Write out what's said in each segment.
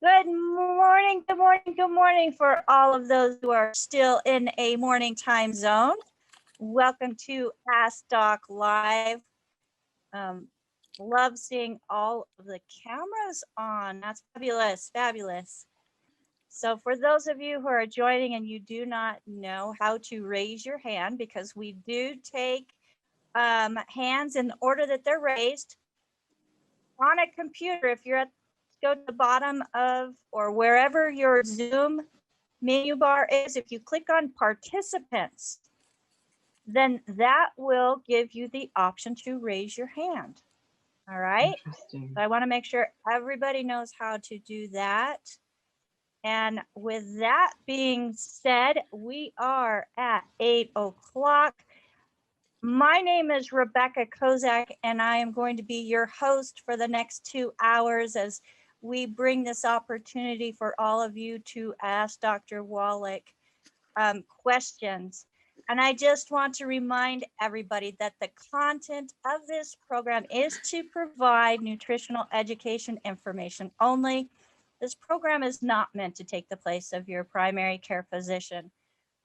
Good morning, good morning, good morning for all of those who are still in a morning time zone. Welcome to Ask Doc Live. Love seeing all of the cameras on. That's fabulous, fabulous. So for those of you who are joining and you do not know how to raise your hand, because we do take hands in the order that they're raised on a computer, if you're at go to the bottom of or wherever your Zoom menu bar is, if you click on participants, then that will give you the option to raise your hand. All right. Interesting. So I want to make sure everybody knows how to do that. And with that being said, we are at 8 o'clock. My name is Rebecca Kozak, and I am going to be your host for the next 2 hours as we bring this opportunity for all of you to ask Dr. Wallach questions. And I just want to remind everybody that the content of this program is to provide nutritional education information only. This program is not meant to take the place of your primary care physician.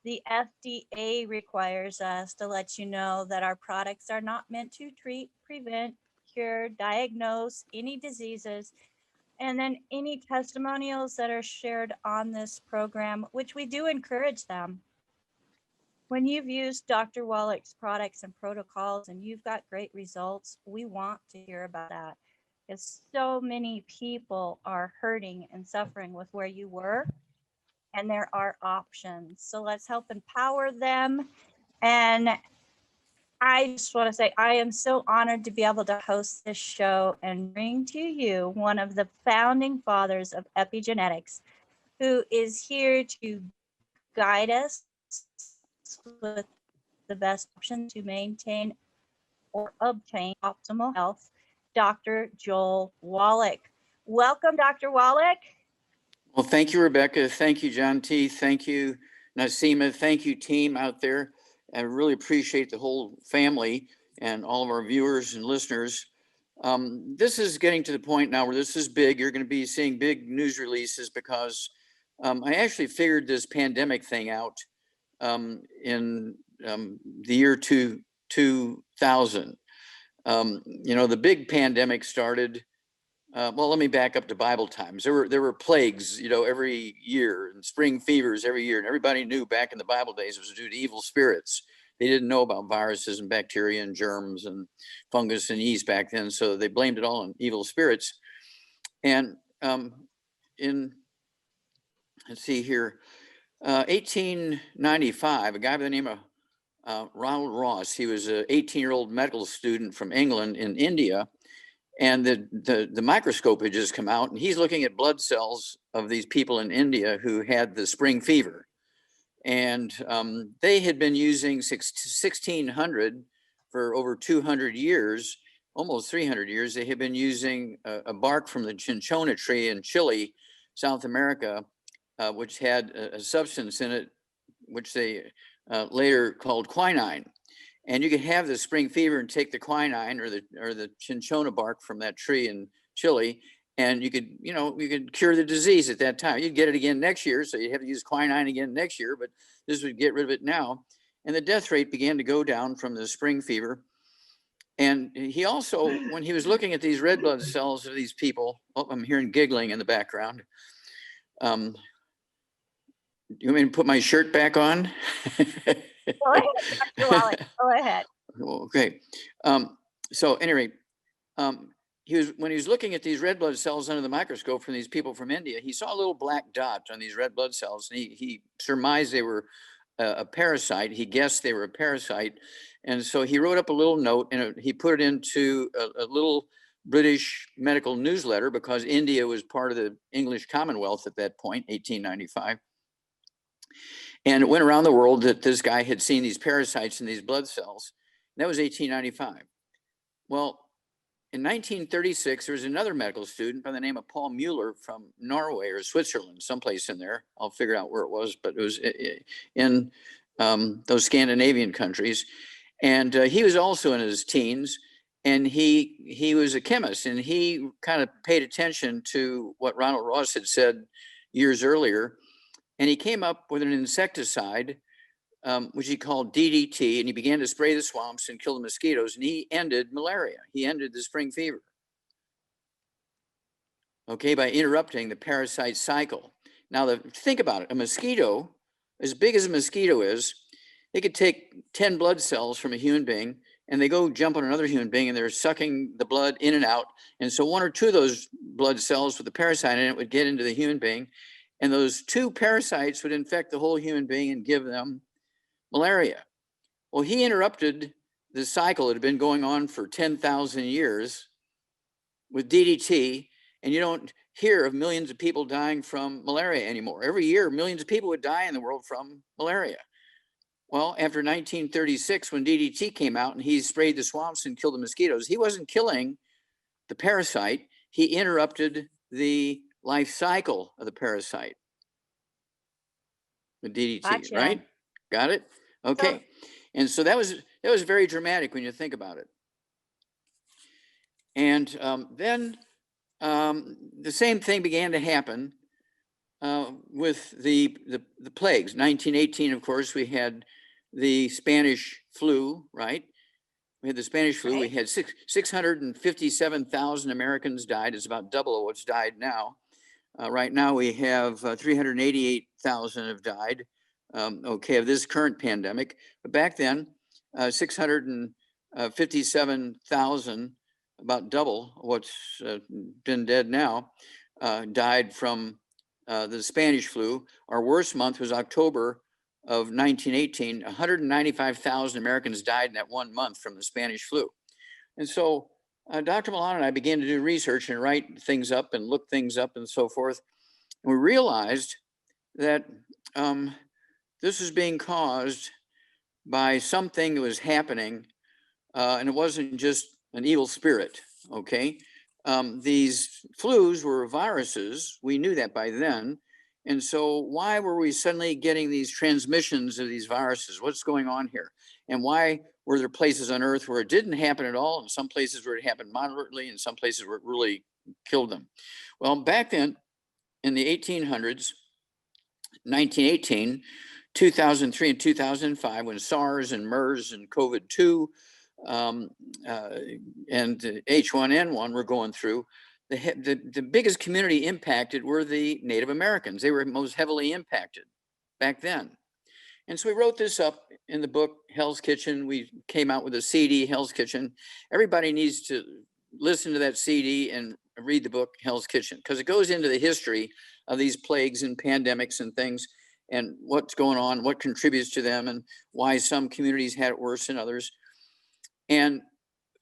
The FDA requires us to let you know that our products are not meant to treat, prevent, cure, diagnose any diseases. And then any testimonials that are shared on this program, which we do encourage them. When you've used Dr. Wallach's products and protocols and you've got great results, we want to hear about that, because so many people are hurting and suffering with where you were, and there are options. So let's help empower them. And I just want to say I am so honored to be able to host this show and bring to you one of the founding fathers of epigenetics, who is here to guide us with the best option to maintain or obtain optimal health, Dr. Joel Wallach. Welcome, Dr. Wallach. Well, thank you, Rebecca. Thank you, John T. Thank you, Nasima. Thank you, team out there. I really appreciate the whole family and all of our viewers and listeners. This is getting to the point now where this is big. You're going to be seeing big news releases because I actually figured this pandemic thing out in the year 2000. The big pandemic started. Well, let me back up to Bible times. There were plagues, every year, and spring fevers every year, and everybody knew back in the Bible days it was due to evil spirits. They didn't know about viruses and bacteria and germs and fungus and yeast back then, so they blamed it all on evil spirits. And let's see here, 1895, a guy by the name of Ronald Ross, he was an 18-year-old medical student from England in India. And the microscope had just come out, and he's looking at blood cells of these people in India who had the spring fever. And they had been using 1600 for over 200 years, almost 300 years. They had been using a bark from the cinchona tree in Chile, South America, which had a substance in it, which they later called quinine. And you could have the spring fever and take the quinine or the cinchona bark from that tree in Chile, and you could cure the disease at that time. You'd get it again next year, so you'd have to use quinine again next year, but this would get rid of it now. And the death rate began to go down from the spring fever. And he also, when he was looking at these red blood cells of these people, I'm hearing giggling in the background. You want me to put my shirt back on? Go ahead, Dr. Wallach. Go ahead. Okay. So anyway, when he was looking at these red blood cells under the microscope from these people from India, he saw a little black dot on these red blood cells, and he surmised they were a parasite. He guessed they were a parasite, and so he wrote up a little note, and he put it into a little British medical newsletter, because India was part of the English Commonwealth at that point, 1895. And it went around the world that this guy had seen these parasites in these blood cells. And that was 1895. Well, in 1936, there was another medical student by the name of Paul Mueller from Norway or Switzerland, someplace in there. I'll figure out where it was, but it was in those Scandinavian countries. And he was also in his teens. And he was a chemist, and he kind of paid attention to what Ronald Ross had said years earlier. And he came up with an insecticide, which he called DDT, and he began to spray the swamps and kill the mosquitoes, and he ended malaria. He ended the spring fever. Okay, by interrupting the parasite cycle. Now, think about it. A mosquito, as big as a mosquito is, they could take 10 blood cells from a human being, and they go jump on another human being, and they're sucking the blood in and out. And so one or two of those blood cells with the parasite in it would get into the human being, and those two parasites would infect the whole human being and give them malaria. Well, he interrupted the cycle that had been going on for 10,000 years with DDT, and you don't hear of millions of people dying from malaria anymore. Every year, millions of people would die in the world from malaria. Well, after 1936, when DDT came out and he sprayed the swamps and killed the mosquitoes, he wasn't killing the parasite. He interrupted the life cycle of the parasite with DDT, Gotcha. right? Got it? Okay. So, and so that was very dramatic when you think about it. And then the same thing began to happen with the plagues. 1918, of course, we had the Spanish flu, right? We had the Spanish flu. Right. We had 657,000 Americans died. It's about double of what's died now. Right now, we have 388,000 have died, okay, of this current pandemic. But back then, 657,000, about double what's been dead now, died from the Spanish flu. Our worst month was October of 1918. 195,000 Americans died in that 1 month from the Spanish flu. And so Dr. Milano and I began to do research and write things up and look things up and so forth. And we realized that this was being caused by something that was happening, and it wasn't just an evil spirit, okay? These flus were viruses. We knew that by then. And so why were we suddenly getting these transmissions of these viruses? What's going on here? And why were there places on Earth where it didn't happen at all, and some places where it happened moderately, and some places where it really killed them? Well, back then in the 1800s, 1918, 2003 and 2005, when SARS and MERS and COVID-2 and H1N1 were going through, the biggest community impacted were the Native Americans. They were most heavily impacted back then. And so we wrote this up in the book, Hell's Kitchen. We came out with a CD, Hell's Kitchen. Everybody needs to listen to that CD and read the book, Hell's Kitchen, because it goes into the history of these plagues and pandemics and things, and what's going on, what contributes to them, and why some communities had it worse than others. And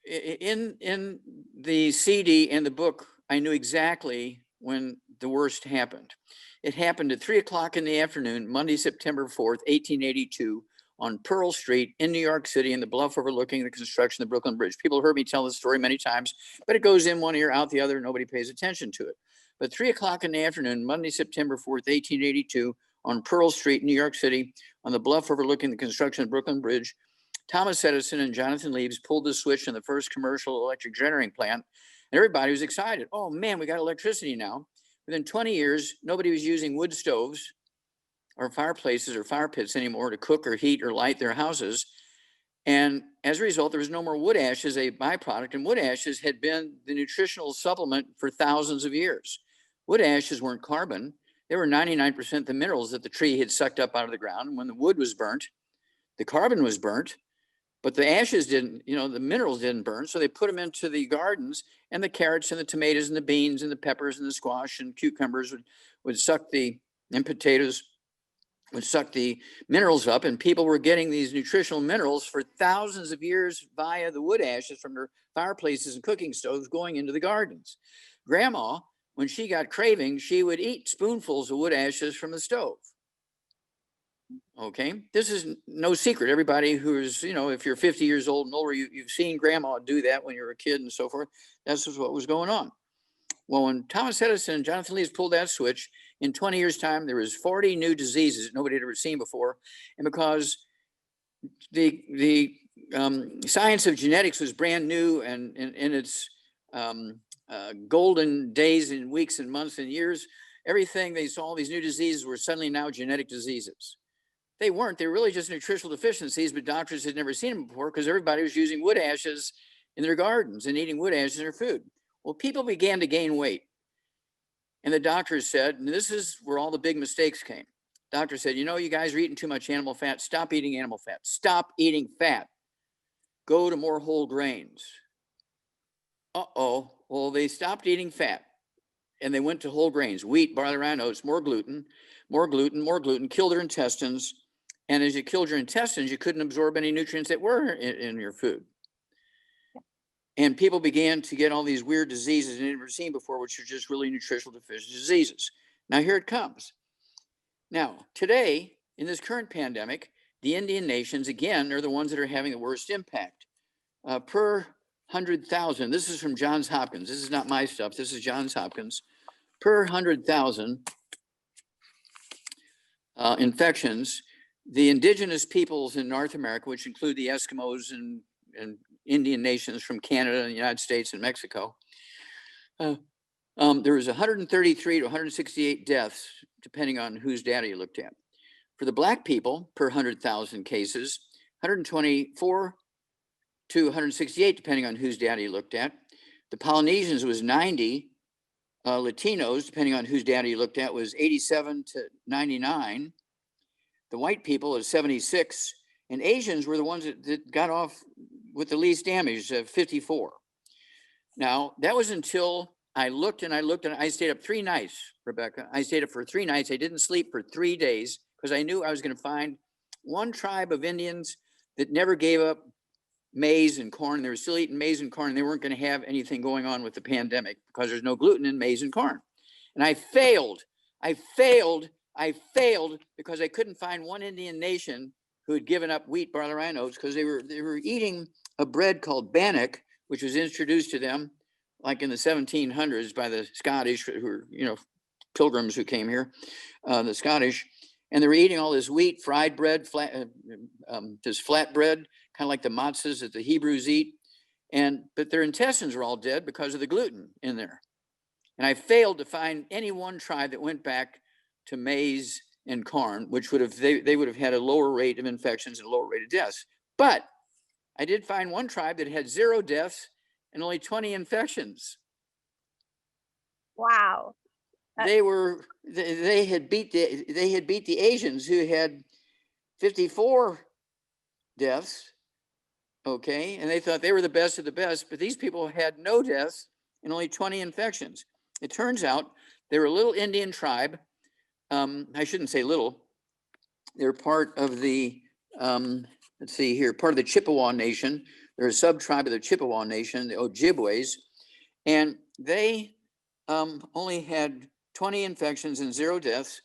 in the CD and the book, I knew exactly when the worst happened. It happened at 3 o'clock in the afternoon, Monday, September 4th, 1882, on Pearl Street in New York City, in the bluff overlooking the construction of the Brooklyn Bridge. People heard me tell this story many times, but it goes in one ear, out the other. Nobody pays attention to it. But 3 o'clock in the afternoon, Monday, September 4th, 1882, on Pearl Street, New York City, on the bluff overlooking the construction of the Brooklyn Bridge, Thomas Edison and Jonathan Leaves pulled the switch in the first commercial electric generating plant, and everybody was excited. Oh man, we got electricity now. Within 20 years, nobody was using wood stoves or fireplaces or fire pits anymore to cook or heat or light their houses. And as a result, there was no more wood ash as a byproduct, and wood ashes had been the nutritional supplement for thousands of years. Wood ashes weren't carbon. They were 99% the minerals that the tree had sucked up out of the ground. And when the wood was burnt, the carbon was burnt, but the ashes didn't, the minerals didn't burn. So they put them into the gardens, and the carrots and the tomatoes and the beans and the peppers and the squash and cucumbers would suck and potatoes would suck the minerals up, and people were getting these nutritional minerals for thousands of years via the wood ashes from their fireplaces and cooking stoves going into the gardens. Grandma, when she got cravings, she would eat spoonfuls of wood ashes from the stove. Okay, this is no secret. Everybody who's, if you're 50 years old and older, you've seen grandma do that when you were a kid and so forth. That's what was going on. Well, when Thomas Edison and Jonathan Leaves pulled that switch, in 20 years' time, there was 40 new diseases that nobody had ever seen before. And because the science of genetics was brand new and in its golden days and weeks and months and years, everything they saw, these new diseases were suddenly now genetic diseases. They weren't. They were really just nutritional deficiencies, but doctors had never seen them before because everybody was using wood ashes in their gardens and eating wood ashes in their food. Well, people began to gain weight. And the doctors said, and this is where all the big mistakes came. Doctor said, you know, you guys are eating too much animal fat. Stop eating animal fat. Stop eating fat. Go to more whole grains. Uh-oh. Well, they stopped eating fat and they went to whole grains, wheat, barley, rye, oats, more gluten, killed their intestines. And as you killed your intestines, you couldn't absorb any nutrients that were in your food. And people began to get all these weird diseases they'd never seen before, which are just really nutritional deficiency diseases. Now, here it comes. Now, today, in this current pandemic, the Indian nations, again, are the ones that are having the worst impact. Per 100,000, this is from Johns Hopkins. This is not my stuff. This is Johns Hopkins. Per 100,000 infections, the indigenous peoples in North America, which include the Eskimos and Indian nations from Canada and the United States and Mexico, there was 133 to 168 deaths, depending on whose data you looked at. For the Black people, per 100,000 cases, 124 to 168, depending on whose data you looked at. The Polynesians was 90. Latinos, depending on whose data you looked at, was 87 to 99. The white people is 76. And Asians were the ones that got off with the least damage, 54. Now, that was until I looked and I stayed up 3 nights, Rebecca. I stayed up for 3 nights. I didn't sleep for 3 days because I knew I was going to find one tribe of Indians that never gave up maize and corn. They were still eating maize and corn. And they weren't going to have anything going on with the pandemic because there's no gluten in maize and corn. And I failed because I couldn't find one Indian nation who had given up wheat, barley, rye, and oats because they were eating a bread called bannock, which was introduced to them like in the 1700s by the Scottish, who were, pilgrims who came here, the Scottish, and they were eating all this wheat, fried bread, just flat bread, kind of like the matzahs that the Hebrews eat. But their intestines were all dead because of the gluten in there. And I failed to find any one tribe that went back to maize and corn, which they would have had a lower rate of infections and a lower rate of deaths. But I did find one tribe that had 0 deaths and only 20 infections. Wow. They had beat the Asians who had 54 deaths. Okay, and they thought they were the best of the best, but these people had no deaths and only 20 infections. It turns out they were a little Indian tribe. I shouldn't say little. They're part of the, let's see here, part of the Chippewa Nation. They're a sub-tribe of the Chippewa Nation, the Ojibways, and they only had 20 infections and 0 deaths.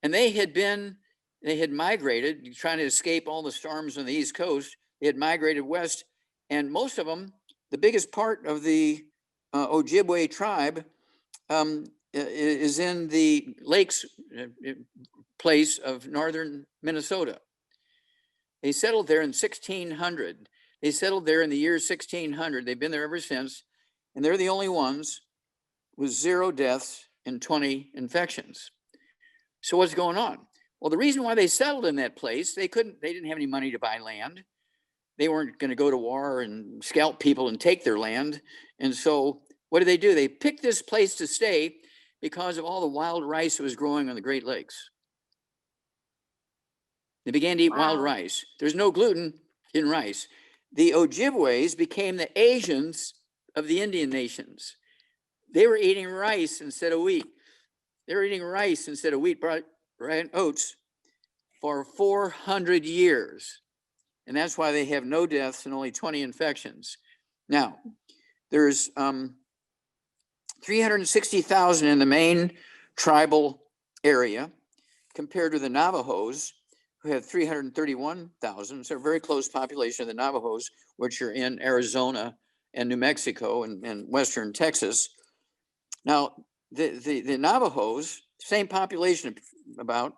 And they had migrated, trying to escape all the storms on the East Coast. They had migrated west, and most of them, the biggest part of the Ojibwe tribe is in the lakes place of northern Minnesota. They settled there in 1600. They settled there in the year 1600. They've been there ever since, and they're the only ones with 0 deaths and 20 infections. So what's going on? Well, the reason why they settled in that place, they didn't have any money to buy land. They weren't going to go to war and scalp people and take their land. And so what did? They picked this place to stay because of all the wild rice that was growing on the Great Lakes. They began to eat wild rice. There's no gluten in rice. The Ojibways became the Asians of the Indian nations. They were eating rice instead of wheat. They were eating rice instead of wheat, rye, and oats for 400 years. And that's why they have no deaths and only 20 infections. Now, there's 360,000 in the main tribal area compared to the Navajos, who have 331,000. So a very close population of the Navajos, which are in Arizona and New Mexico and western Texas. Now, the Navajos, same population about,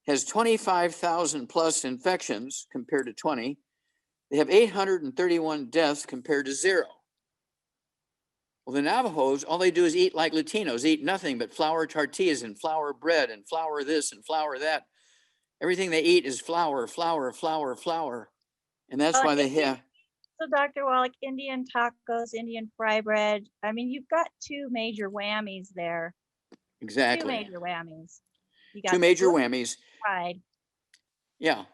has 25,000 plus infections compared to 20. They have 831 deaths compared to 0. Well, the Navajos, all they do is eat like Latinos, eat nothing but flour tortillas and flour bread and flour this and flour that. Everything they eat is flour, flour, flour, flour. And that's why they have. So Dr. Wallach, Indian tacos, Indian fry bread. I mean, you've got two major whammies there. Exactly. Two major whammies. You got two major whammies. Fried. Yeah.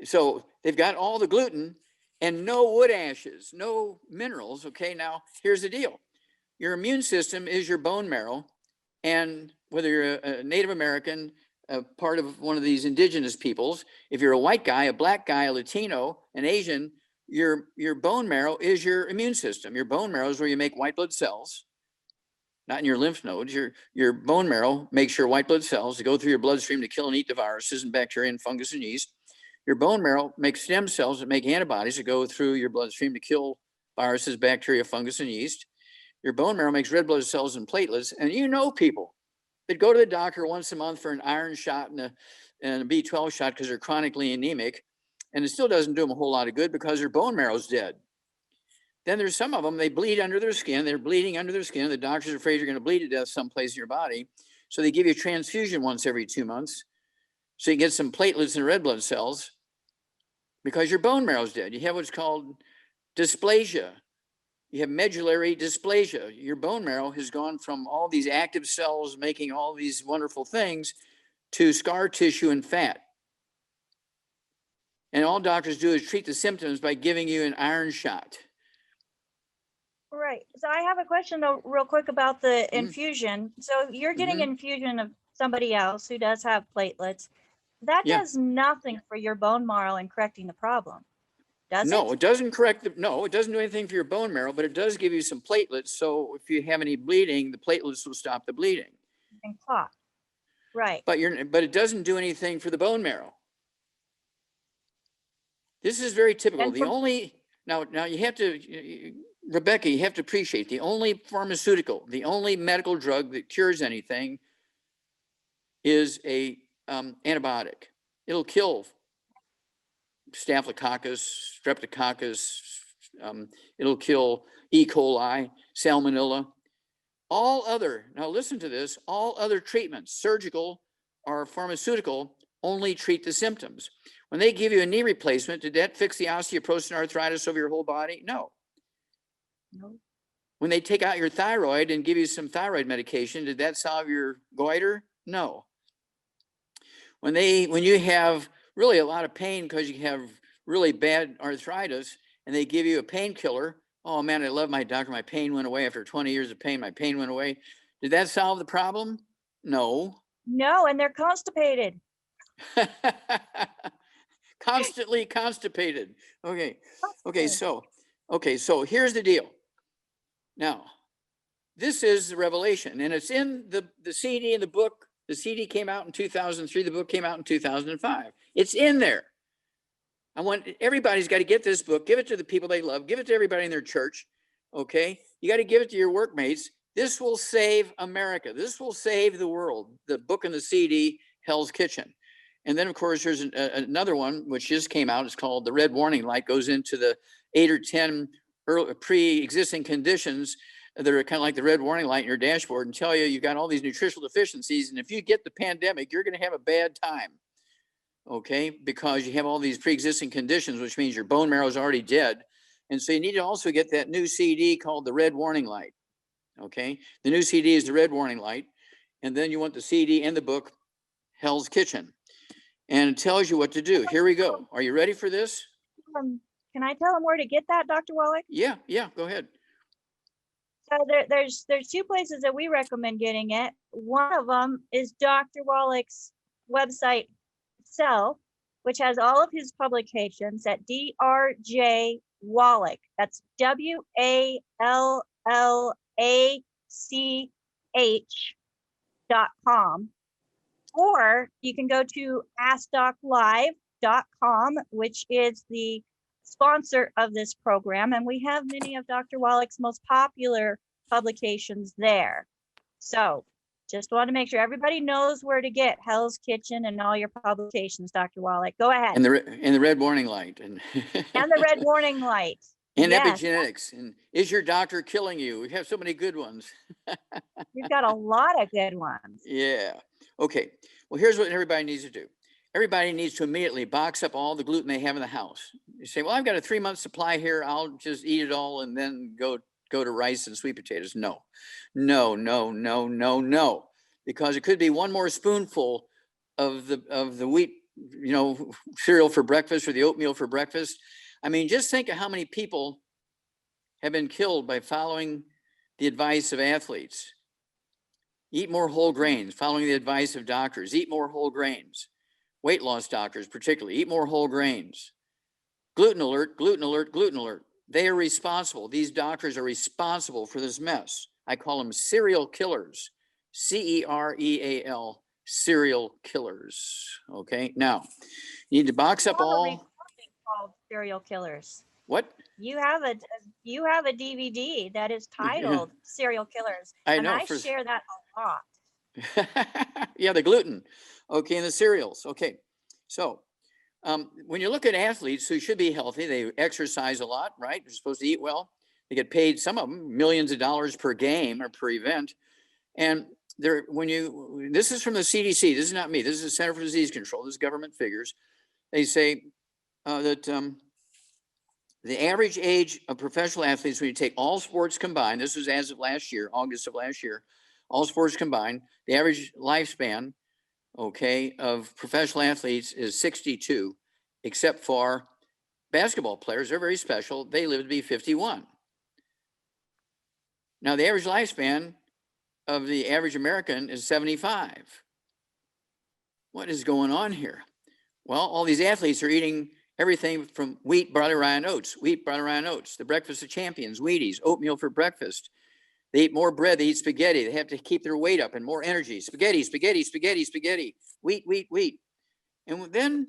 So they've got all the gluten and no wood ashes, no minerals. Okay. Now here's the deal. Your immune system is your bone marrow. And whether you're a Native American, a part of one of these indigenous peoples, if you're a white guy, a black guy, a Latino, an Asian, your bone marrow is your immune system. Your bone marrow is where you make white blood cells, not in your lymph nodes. Your bone marrow makes your white blood cells to go through your bloodstream to kill and eat the viruses and bacteria and fungus and yeast. Your bone marrow makes stem cells that make antibodies that go through your bloodstream to kill viruses, bacteria, fungus, and yeast. Your bone marrow makes red blood cells and platelets. And you know people that go to the doctor once a month for an iron shot and a B12 shot because they're chronically anemic, and it still doesn't do them a whole lot of good because their bone marrow's dead. Then there's some of them, they bleed under their skin. They're bleeding under their skin. The doctor's afraid you're going to bleed to death someplace in your body. So they give you a transfusion once every 2 months. So you get some platelets and red blood cells because your bone marrow's dead. You have what's called dysplasia. You have medullary dysplasia. Your bone marrow has gone from all these active cells making all these wonderful things to scar tissue and fat. And all doctors do is treat the symptoms by giving you an iron shot. Right. So I have a question though, real quick about the infusion. So you're getting infusion of somebody else who does have platelets. That does nothing for your bone marrow and correcting the problem. Does it? No, it doesn't correct it doesn't do anything for your bone marrow, but it does give you some platelets. So if you have any bleeding, the platelets will stop the bleeding. And clot. Right. But it doesn't do anything for the bone marrow. This is very typical. Now you have to, Rebecca, you have to appreciate the only pharmaceutical, the only medical drug that cures anything is a antibiotic. It'll kill Staphylococcus, Streptococcus, it'll kill E. coli, Salmonella. Now listen to this, all other treatments, surgical or pharmaceutical, only treat the symptoms. When they give you a knee replacement, did that fix the osteoporosis and arthritis over your whole body? No. When they take out your thyroid and give you some thyroid medication, did that solve your goiter? No. When you have really a lot of pain because you have really bad arthritis and they give you a painkiller, oh man, I love my doctor. My pain went away after 20 years of pain. My pain went away. Did that solve the problem? No. No, and they're constipated. Constantly constipated. Okay, so here's the deal. Now, this is the revelation, and it's in the CD in the book. The CD came out in 2003. The book came out in 2005. It's in there. I want everybody's got to get this book. Give it to the people they love. Give it to everybody in their church. Okay, you got to give it to your workmates. This will save America. This will save the world. The book and the CD, Hell's Kitchen. And then, of course, there's another one which just came out. It's called The Red Warning Light. Goes into the 8 or 10 pre-existing conditions that are kind of like the red warning light in your dashboard and tell you you've got all these nutritional deficiencies. And if you get the pandemic, you're going to have a bad time. Okay, because you have all these pre-existing conditions, which means your bone marrow is already dead. And so you need to also get that new CD called The Red Warning Light. Okay, the new CD is The Red Warning Light. And then you want the CD and the book, Hell's Kitchen. And it tells you what to do. Here we go. Are you ready for this? Can I tell them where to get that, Dr. Wallach? Yeah, go ahead. So there's two places that we recommend getting it. One of them is Dr. Wallach's website itself, which has all of his publications at DRJ Wallach. That's WALLACH.com. Or you can go to AskDocLive.com, which is the sponsor of this program, and we have many of Dr. Wallach's most popular publications there. So Just want to make sure everybody knows where to get Hell's Kitchen and all your publications, Dr. Wallach. Go ahead. And the red warning light and And the red warning light. and Yes. epigenetics and is your doctor killing you? We have so many good ones. We've got a lot of good ones. Yeah. Okay. Well, here's what everybody needs to do. Everybody needs to immediately box up all the gluten they have in the house. You say, well, I've got a 3-month supply here. I'll just eat it all and then go to rice and sweet potatoes. No, no, no, no, no, no. Because it could be one more spoonful of the wheat, cereal for breakfast or the oatmeal for breakfast. I mean, just think of how many people have been killed by following the advice of athletes. Eat more whole grains, following the advice of doctors. Eat more whole grains. Weight loss doctors particularly, eat more whole grains. Gluten alert, gluten alert, gluten alert. They are responsible. These doctors are responsible for this mess. I call them serial killers. C-E-R-E-A-L, serial killers. Okay, now you need to box up all. Called Serial Killers. What? You have a DVD that is titled Serial Killers. I know. And I share that a lot. Yeah, the gluten. Okay, and the cereals. Okay, so when you look at athletes who should be healthy, they exercise a lot, right? They're supposed to eat well. They get paid, some of them, millions of dollars per game or per event. And this is from the CDC. This is not me. This is the Center for Disease Control. This is government figures. They say that the average age of professional athletes, when you take all sports combined, this was as of last year, August of last year, all sports combined, the average lifespan, okay, of professional athletes is 62, except for basketball players. They're very special. They live to be 51. Now, the average lifespan of the average American is 75. What is going on here? Well, all these athletes are eating everything from wheat, barley, rye, and oats, wheat, barley, rye, and oats, the breakfast of champions, Wheaties, oatmeal for breakfast. They eat more bread, they eat spaghetti. They have to keep their weight up and more energy. Spaghetti, spaghetti, spaghetti, spaghetti, wheat, wheat, wheat. And then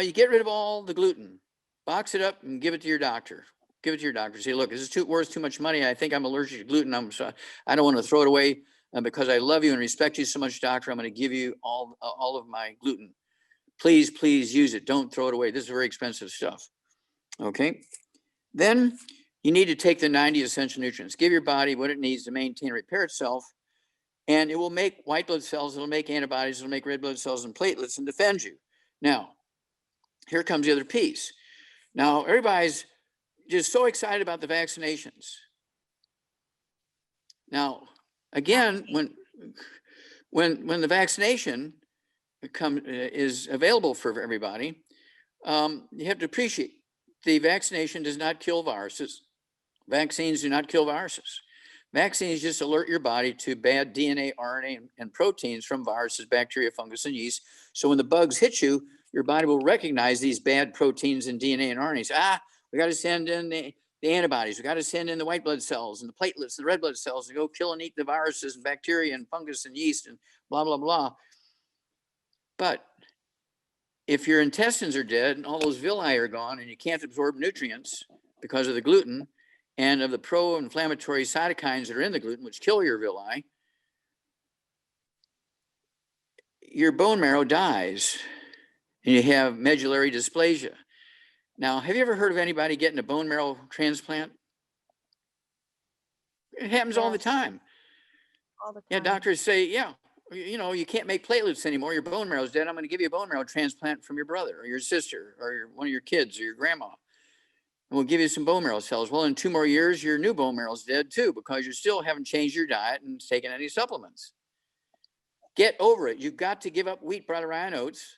you get rid of all the gluten, box it up and give it to your doctor. Give it to your doctor. Say, look, this is worth too much money. I think I'm allergic to gluten. I don't want to throw it away because I love you and respect you so much, doctor. I'm going to give you all of my gluten. Please, please use it. Don't throw it away. This is very expensive stuff. Okay. Then you need to take the 90 essential nutrients. Give your body what it needs to maintain and repair itself. And it will make white blood cells. It'll make antibodies. It'll make red blood cells and platelets and defend you. Now, here comes the other piece. Now, everybody's just so excited about the vaccinations. Now, again, when the vaccination is available for everybody, you have to appreciate the vaccination does not kill viruses. Vaccines do not kill viruses. Vaccines just alert your body to bad DNA, RNA, and proteins from viruses, bacteria, fungus, and yeast. So when the bugs hit you, your body will recognize these bad proteins and DNA and RNAs. We got to send in the antibodies. We got to send in the white blood cells and the platelets, the red blood cells to go kill and eat the viruses and bacteria and fungus and yeast and blah, blah, blah. But if your intestines are dead and all those villi are gone and you can't absorb nutrients because of the gluten and of the pro-inflammatory cytokines that are in the gluten, which kill your villi, your bone marrow dies and you have medullary dysplasia. Now, have you ever heard of anybody getting a bone marrow transplant? It happens all the time. All the time. Yeah, doctors say, yeah, you can't make platelets anymore. Your bone marrow's dead. I'm going to give you a bone marrow transplant from your brother or your sister or one of your kids or your grandma. And we'll give you some bone marrow cells. Well, in 2 more years, your new bone marrow's dead too because you still haven't changed your diet and taken any supplements. Get over it. You've got to give up wheat, barley, rye, and oats.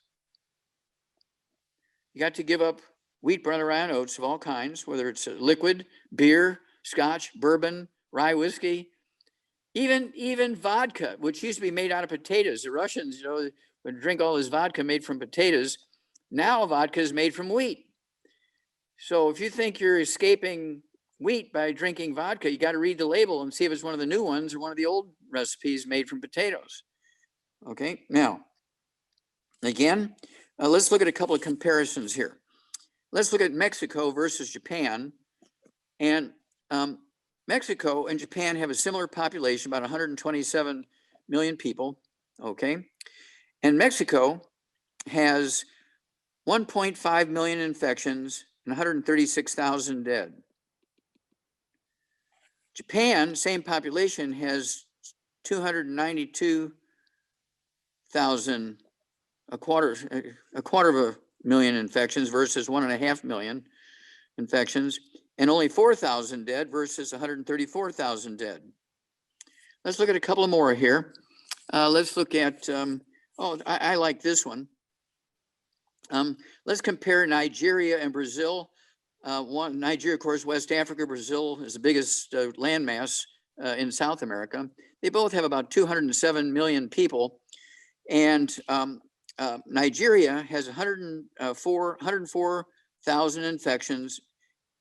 You got to give up wheat, barley, rye, and oats of all kinds, whether it's liquid, beer, scotch, bourbon, rye whiskey, even vodka, which used to be made out of potatoes. The Russians, would drink all this vodka made from potatoes. Now vodka is made from wheat. So if you think you're escaping wheat by drinking vodka, you got to read the label and see if it's one of the new ones or one of the old recipes made from potatoes. Okay, now, again, let's look at a couple of comparisons here. Let's look at Mexico versus Japan. And Mexico and Japan have a similar population, about 127 million people, okay? And Mexico has 1.5 million infections and 136,000 dead. Japan, same population, has 292,000, a quarter of a million infections versus 1.5 million infections, and only 4,000 dead versus 134,000 dead. Let's look at a couple more here. Let's look at, I like this one. Let's compare Nigeria and Brazil. Nigeria, of course, West Africa. Brazil is the biggest landmass in South America. They both have about 207 million people. And Nigeria has 104,000 infections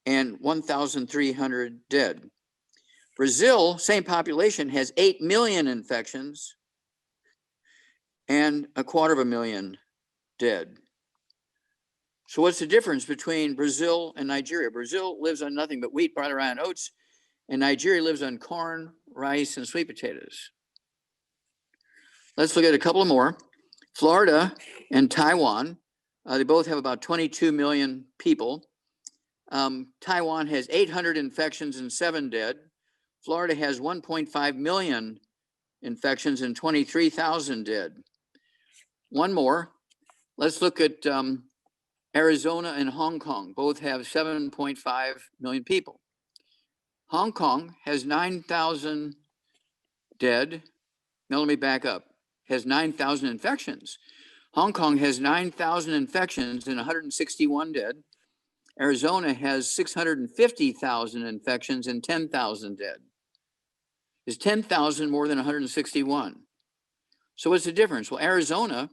and 1,300 dead. Brazil, same population, has 8 million infections and 250,000 dead. So what's the difference between Brazil and Nigeria? Brazil lives on nothing but wheat, barley, rye, and oats, and Nigeria lives on corn, rice, and sweet potatoes. Let's look at a couple more. Florida and Taiwan, they both have about 22 million people. Taiwan has 800 infections and 7 dead. Florida has 1.5 million infections and 23,000 dead. One more. Let's look at Arizona and Hong Kong. Both have 7.5 million people. Hong Kong has 9,000 dead. Now let me back up. Has 9,000 infections. Hong Kong has 9,000 infections and 161 dead. Arizona has 650,000 infections and 10,000 dead. Is 10,000 more than 161? So what's the difference? Well, Arizona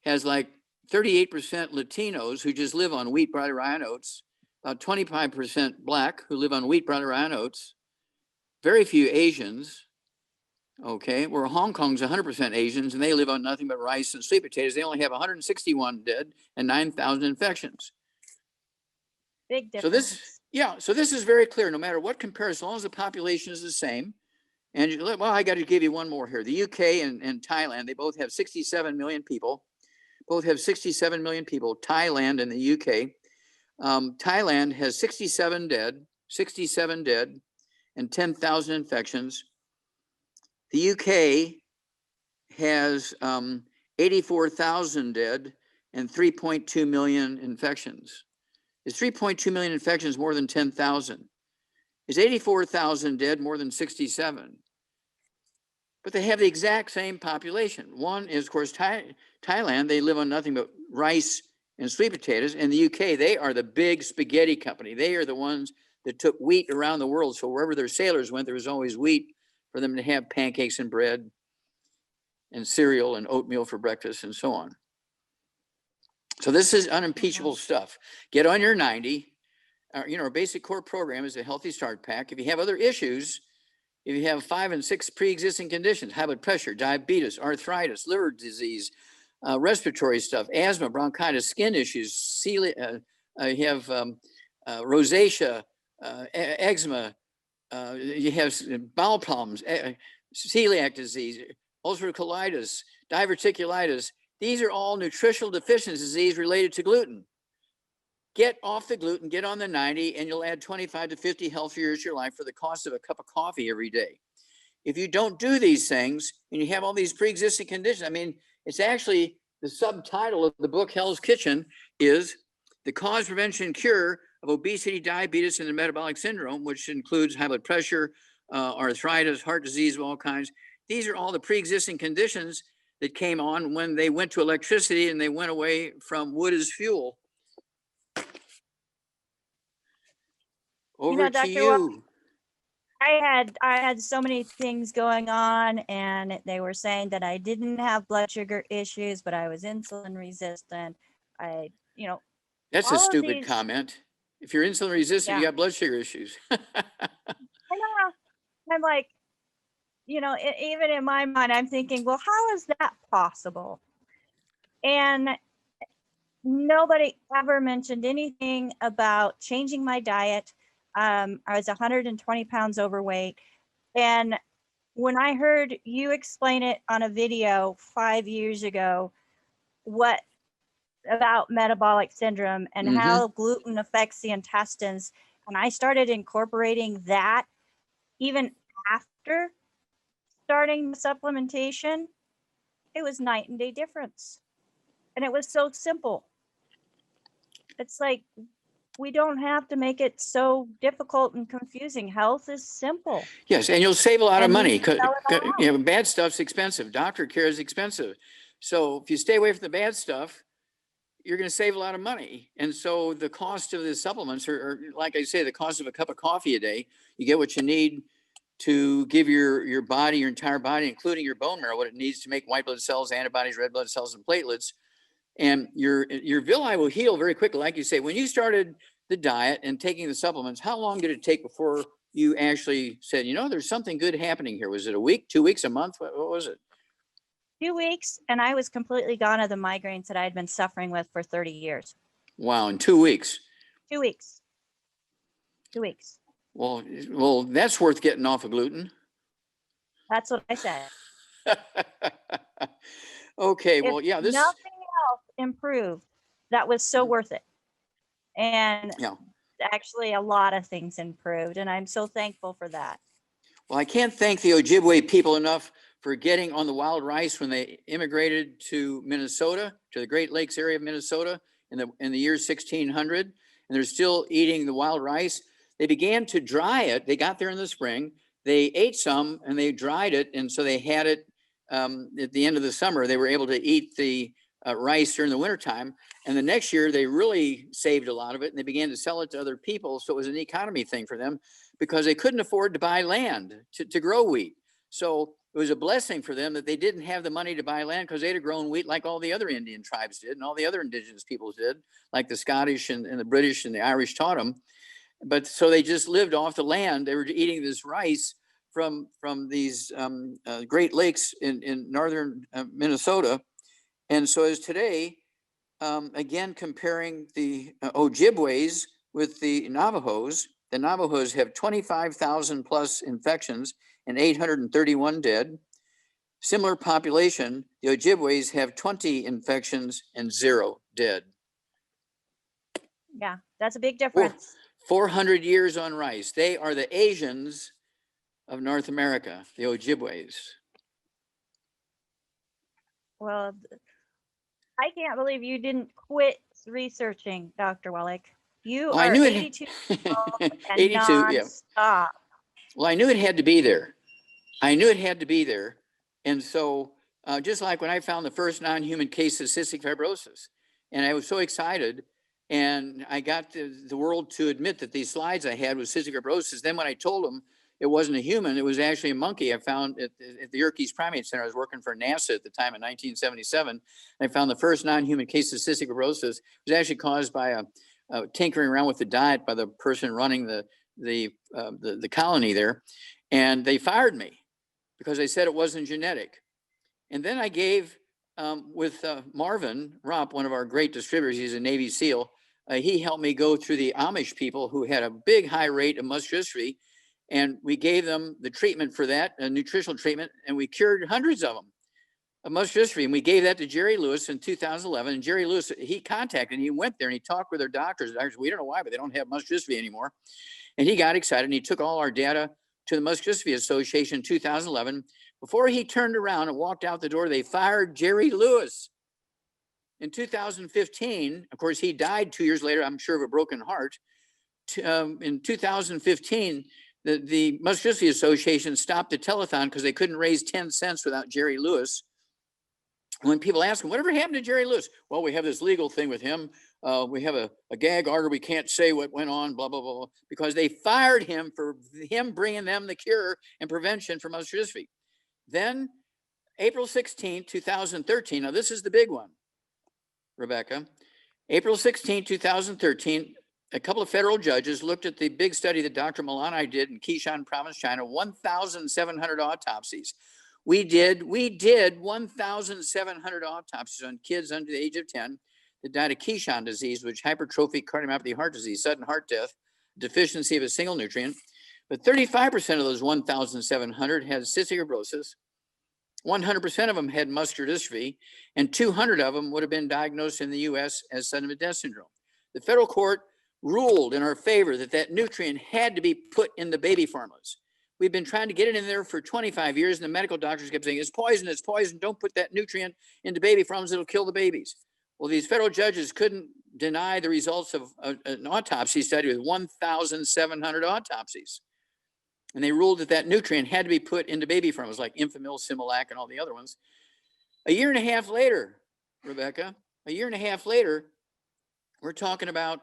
has like 38% Latinos who just live on wheat, barley, rye, and oats, about 25% Black who live on wheat, barley, rye, and oats, very few Asians, okay, where Hong Kong's 100% Asians and they live on nothing but rice and sweet potatoes. They only have 161 dead and 9,000 infections. Big difference. So this is very clear, no matter what comparison, as long as the population is the same. And well, I got to give you one more here. The UK and Thailand, they both have 67 million people. Both have 67 million people, Thailand and the UK. Thailand has 67 dead, and 10,000 infections. The UK has 84,000 dead and 3.2 million infections. Is 3.2 million infections more than 10,000? Is 84,000 dead more than 67? But they have the exact same population. One is, of course, Thailand. They live on nothing but rice and sweet potatoes. In the UK, they are the big spaghetti company. They are the ones that took wheat around the world. So wherever their sailors went, there was always wheat for them to have pancakes and bread and cereal and oatmeal for breakfast and so on. So this is unimpeachable stuff. Get on your 90. Our basic core program is a Healthy Start Pack. If you have other issues, if you have 5 and 6 pre-existing conditions, high blood pressure, diabetes, arthritis, liver disease, respiratory stuff, asthma, bronchitis, skin issues, you have rosacea, eczema, you have bowel problems, celiac disease, ulcerative colitis, diverticulitis. These are all nutritional deficiencies related to gluten. Get off the gluten, get on the 90, and you'll add 25 to 50 healthy years to your life for the cost of a cup of coffee every day. If you don't do these things and you have all these pre-existing conditions, I mean, it's actually the subtitle of the book, Hell's Kitchen, is The Cause, Prevention, and Cure of Obesity, Diabetes, and the Metabolic Syndrome, which includes high blood pressure, arthritis, heart disease of all kinds. These are all the pre-existing conditions that came on when they went to electricity and they went away from wood as fuel. Over to you. I had so many things going on, and they were saying that I didn't have blood sugar issues, but I was insulin resistant. That's a stupid comment. If you're insulin resistant, you got blood sugar issues. I know. I'm like, even in my mind, I'm thinking, well, how is that possible? And nobody ever mentioned anything about changing my diet. I was 120 pounds overweight, and when I heard you explain it on a video 5 years ago, what about metabolic syndrome and Mm-hmm. how gluten affects the intestines, and I started incorporating that even after starting the supplementation, it was night and day difference. And it was so simple. It's like, we don't have to make it so difficult and confusing. Health is simple. Yes, and you'll save a lot of And we money. can spell it all out. Bad stuff's expensive. Doctor care is expensive. So if you stay away from the bad stuff, you're going to save a lot of money. And so the cost of the supplements are, like I say, the cost of a cup of coffee a day. You get what you need to give your body, your entire body, including your bone marrow, what it needs to make white blood cells, antibodies, red blood cells, and platelets. And your villi will heal very quickly. Like you say, when you started the diet and taking the supplements, how long did it take before you actually said, you know, there's something good happening here? Was it a week, 2 weeks, a month? What was it? 2 weeks, and I was completely gone of the migraines that I had been suffering with for 30 years. Wow, in 2 weeks. 2 weeks. 2 weeks. Well, that's worth getting off of gluten. That's what I said. Okay, well, If yeah, this. nothing else improved, that was so worth it. And Yeah. actually, a lot of things improved, and I'm so thankful for that. Well, I can't thank the Ojibwe people enough for getting on the wild rice when they immigrated to Minnesota, to the Great Lakes area of Minnesota in the year 1600, and they're still eating the wild rice. They began to dry it. They got there in the spring. They ate some and they dried it, and so they had it at the end of the summer. They were able to eat the rice during the wintertime. And the next year, they really saved a lot of it, and they began to sell it to other people. So it was an economy thing for them because they couldn't afford to buy land to grow wheat. So it was a blessing for them that they didn't have the money to buy land, because they'd have grown wheat like all the other Indian tribes did and all the other indigenous peoples did, like the Scottish and the British and the Irish taught them. But so they just lived off the land. They were eating this rice from these Great Lakes in northern Minnesota. And so as today, again, comparing the Ojibways with the Navajos have 25,000 plus infections and 831 dead. Similar population, the Ojibways have 20 infections and 0 dead. Yeah, that's a big difference. 400 years on rice. They are the Asians of North America, the Ojibways. Well, I can't believe you didn't quit researching, Dr. Wellick. You Well, I are knew 82 years old and 82, yeah. nonstop. Well, I knew it had to be there. I knew it had to be there. And so just like when I found the first non-human case of cystic fibrosis, and I was so excited, and I got the world to admit that these slides I had was cystic fibrosis. Then when I told them it wasn't a human, it was actually a monkey I found at the Yerkes Primate Center. I was working for NASA at the time in 1977. I found the first non-human case of cystic fibrosis. It was actually caused by a tinkering around with the diet by the person running the colony there. And they fired me because they said it wasn't genetic. And then I gave, with Marvin Rupp, one of our great distributors, he's a Navy SEAL, he helped me go through the Amish people who had a big high rate of muscular dystrophy, and we gave them the treatment for that, a nutritional treatment, and we cured hundreds of them of muscular dystrophy. And we gave that to Jerry Lewis in 2011. And Jerry Lewis, he contacted, and he went there and he talked with their doctors. The doctors, we don't know why, but they don't have muscular dystrophy anymore. And he got excited, and he took all our data to the Muscular Dystrophy Association in 2011. Before he turned around and walked out the door, they fired Jerry Lewis. In 2015, of course, he died 2 years later, I'm sure, of a broken heart. In 2015, the Muscular Dystrophy Association stopped the telethon because they couldn't raise 10 cents without Jerry Lewis. When people ask him, whatever happened to Jerry Lewis? Well, we have this legal thing with him. We have a gag order. We can't say what went on, blah, blah, blah, because they fired him for him bringing them the cure and prevention for muscular dystrophy. Then April 16, 2013, now this is the big one, Rebecca. April 16, 2013, a couple of federal judges looked at the big study that Dr. Malani did in Qishan province, China, 1,700 autopsies. We did 1,700 autopsies on kids under the age of 10 that died of Qishan disease, which hypertrophic cardiomyopathy heart disease, sudden heart death, deficiency of a single nutrient. But 35% of those 1,700 had cystic fibrosis. 100% of them had muscular dystrophy, and 200 of them would have been diagnosed in the US as sudden infant death syndrome. The federal court ruled in our favor that that nutrient had to be put in the baby formulas. We've been trying to get it in there for 25 years, and the medical doctors kept saying, it's poison, don't put that nutrient into baby formulas, it'll kill the babies. Well, these federal judges couldn't deny the results of an autopsy study with 1,700 autopsies. And they ruled that that nutrient had to be put into baby formulas like Enfamil, Similac, and all the other ones. A year and a half later, Rebecca, we're talking about,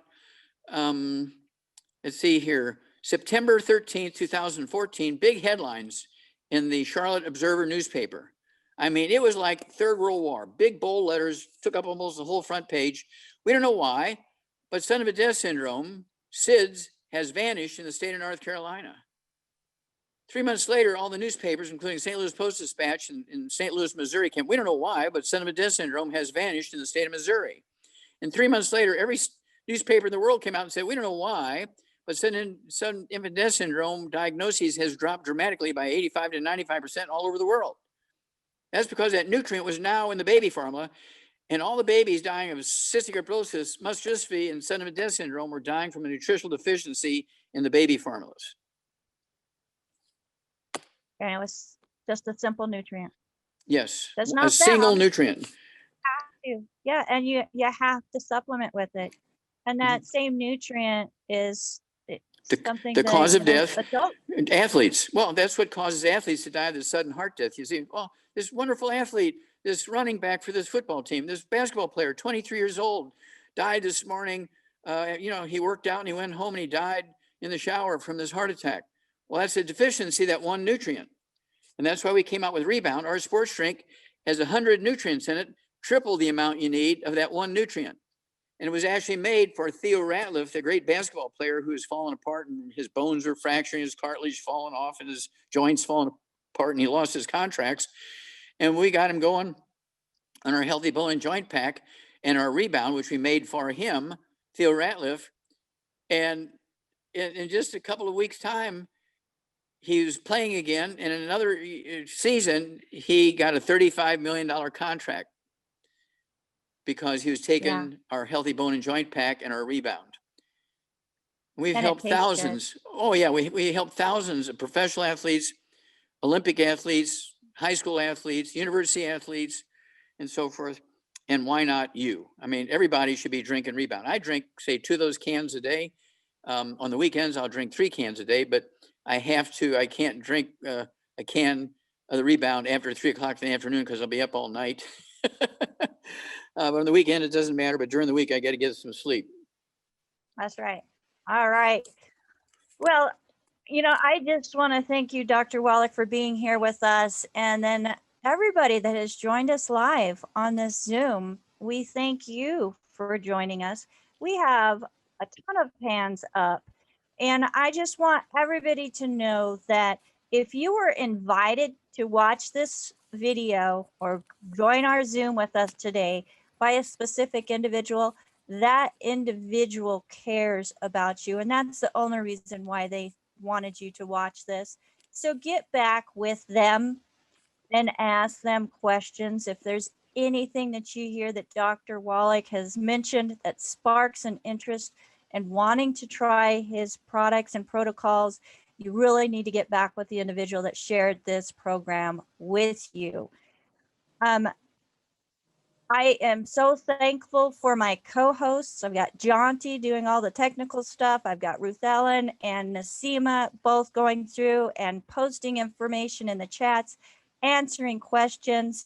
let's see here, September 13th, 2014, big headlines in the Charlotte Observer newspaper. I mean, it was like Third World War, big bold letters, took up almost the whole front page. We don't know why, but sudden infant death syndrome, SIDS, has vanished in the state of North Carolina. 3 months later, all the newspapers, including St. Louis Post-Dispatch and St. Louis, Missouri, we don't know why, but sudden infant death syndrome has vanished in the state of Missouri. And 3 months later, every newspaper in the world came out and said, we don't know why, but sudden infant death syndrome diagnoses has dropped dramatically by 85 to 95% all over the world. That's because that nutrient was now in the baby formula, and all the babies dying of cystic fibrosis, muscular dystrophy, and sudden infant death syndrome were dying from a nutritional deficiency in the baby formulas. And it was just a simple nutrient. Yes, That's not a single found. nutrient. Yeah, and you have to supplement with it. And that same nutrient is something the cause of death. Adult. Athletes. Well, that's what causes athletes to die of the sudden heart death. You see, well, this wonderful athlete, this running back for this football team, this basketball player, 23 years old, died this morning. He worked out and he went home and he died in the shower from this heart attack. Well, that's a deficiency, that one nutrient. And that's why we came out with Rebound. Our sports drink has 100 nutrients in it, triple the amount you need of that one nutrient. And it was actually made for Theo Ratliff, the great basketball player who's fallen apart and his bones are fracturing, his cartilage falling off and his joints falling apart, and he lost his contracts. And we got him going on our Healthy Bone and Joint Pack and our Rebound, which we made for him, Theo Ratliff. And in just a couple of weeks' time, he was playing again, and in another season, he got a $35 million contract because he was taking our Healthy Bone and Joint Pack and our Rebound. We've helped thousands. Oh yeah, we helped thousands of professional athletes, Olympic athletes, high school athletes, university athletes, and so forth. And why not you? I mean, everybody should be drinking Rebound. I drink, say, 2 of those cans a day. On the weekends, I'll drink 3 cans a day, but I can't drink a can of the Rebound after 3 o'clock in the afternoon because I'll be up all night. But on the weekend, it doesn't matter. But during the week, I got to get some sleep. That's right. All right. Well, I just want to thank you, Dr. Wallach, for being here with us. And then everybody that has joined us live on this Zoom, we thank you for joining us. We have a ton of hands up. And I just want everybody to know that if you were invited to watch this video or join our Zoom with us today by a specific individual, that individual cares about you. And that's the only reason why they wanted you to watch this. So get back with them and ask them questions. If there's anything that you hear that Dr. Wallach has mentioned that sparks an interest and wanting to try his products and protocols, you really need to get back with the individual that shared this program with you. I am so thankful for my co-hosts. I've got Jonty doing all the technical stuff. I've got Ruth Ellen and Nasima both going through and posting information in the chats, answering questions.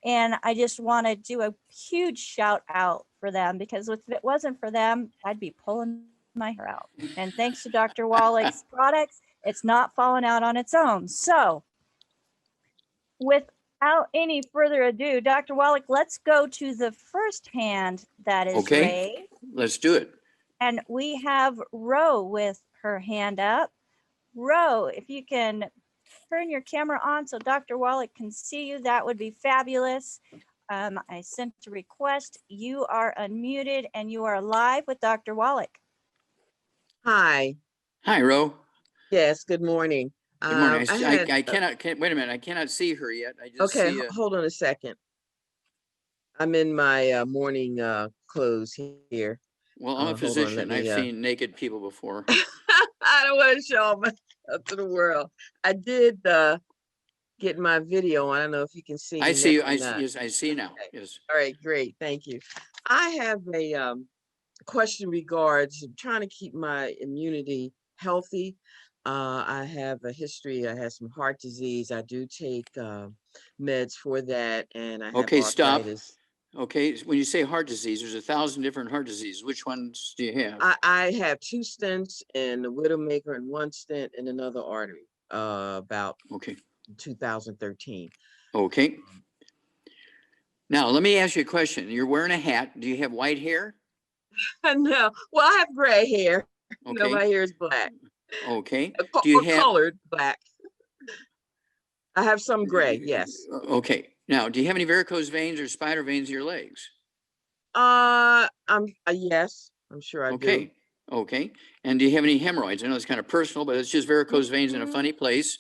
And I just want to do a huge shout out for them, because if it wasn't for them, I'd be pulling my hair out. And thanks to Dr. Wallach's products, it's not falling out on its own. So without any further ado, Dr. Wallach, let's go to the first hand that is raised. Let's do it. And we have Ro with her hand up. Ro, if you can turn your camera on so Dr. Wallach can see you, that would be fabulous. I sent a request. You are unmuted and you are live with Dr. Wallach. Hi. Hi, Ro. Yes, good morning. Good morning. I had, Wait a minute. I cannot see her yet. I just okay, see hold on a second. I'm in my morning clothes here. well, I'm a Hold on, let physician. I've me seen naked people before. I don't want to show myself to the world. I did get my video on. I don't know if you can see I me see you. now or not. Yes, I see now. Okay. Yes. All right, great. Thank you. I have a question regards trying to keep my immunity healthy. I have a history. I have some heart disease. I do take meds for that, and I have Okay, stop. arthritis. Okay, when you say heart disease, there's 1,000 different heart diseases. Which ones do you have? I have 2 stents in the Widowmaker and 1 stent in another artery. About Okay. 2013. Okay. Now, let me ask you a question. You're wearing a hat. Do you have white hair? No, well, I have gray hair. No, Okay. my hair is black. Okay. Do you Or have colored black. I have some gray, yes. Okay. Now, do you have any varicose veins or spider veins in your legs? Yes, I'm sure I do. Okay. Okay. And do you have any hemorrhoids? I know it's kind of personal, but it's just varicose veins in a funny place.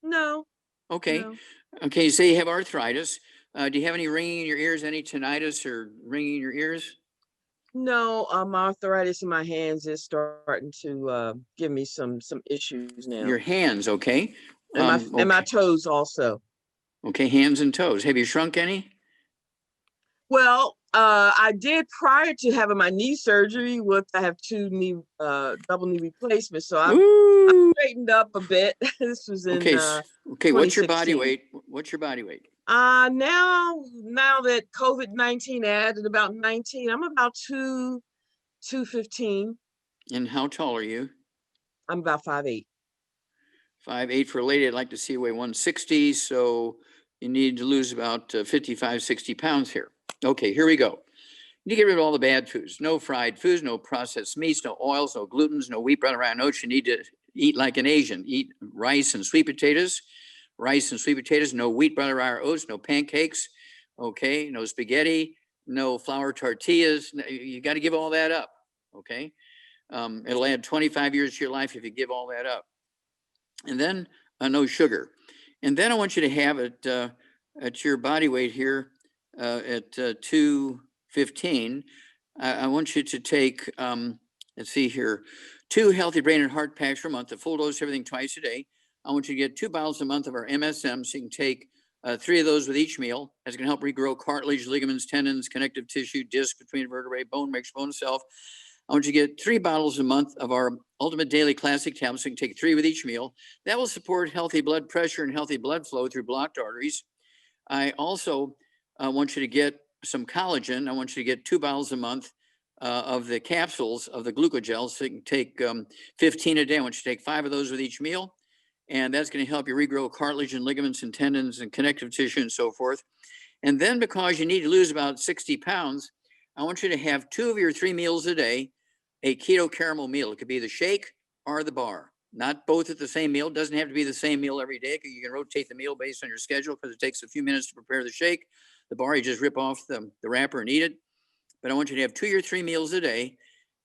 No, Okay. no, Okay. You say you have arthritis. Do you have any ringing in your ears, any tinnitus or ringing in your ears? no. My arthritis in my hands is starting to give me some issues Your now, hands, okay. and my Okay. toes also. Okay, hands and toes. Have you shrunk any? Well, I did prior to having my knee surgery. I have 2 double knee replacements, so I've Ooh. straightened up a bit. This was in Okay. Okay. What's your body 2016. weight? What's your body weight? Now that COVID-19 added about 19, I'm about 215. And how tall are you? I'm about 5'8". 5'8" for a lady. I'd like to see you weigh 160. So you need to lose about 55, 60 pounds here. Okay, here we go. You get rid of all the bad foods. No fried foods, no processed meats, no oils, no glutens, no wheat, butter, iron, oats. You need to eat like an Asian. Eat rice and sweet potatoes. Rice and sweet potatoes, no wheat, butter, iron, oats, no pancakes. Okay, no spaghetti, no flour tortillas. You got to give all that up. Okay. It'll add 25 years to your life if you give all that up. And then no sugar. And then I want you to have it at your body weight here at 215. I want you to take, let's see here, 2 healthy brain and heart packs per month, a full dose, everything twice a day. I want you to get 2 bottles a month of our MSM, so you can take 3 of those with each meal. That's going to help regrow cartilage, ligaments, tendons, connective tissue, disc between vertebrae, bone makes bone itself. I want you to get 3 bottles a month of our Ultimate Daily Classic tablets. So you can take 3 with each meal. That will support healthy blood pressure and healthy blood flow through blocked arteries. I also want you to get some collagen. I want you to get 2 bottles a month of the capsules of the glucogel. So you can take 15 a day. I want you to take 5 of those with each meal. And that's going to help you regrow cartilage and ligaments and tendons and connective tissue and so forth. And then because you need to lose about 60 pounds, I want you to have 2 of your 3 meals a day, a keto caramel meal. It could be the shake or the bar, not both at the same meal. It doesn't have to be the same meal every day. You can rotate the meal based on your schedule because it takes a few minutes to prepare the shake. The bar, you just rip off the wrapper and eat it. But I want you to have 2 or 3 meals a day,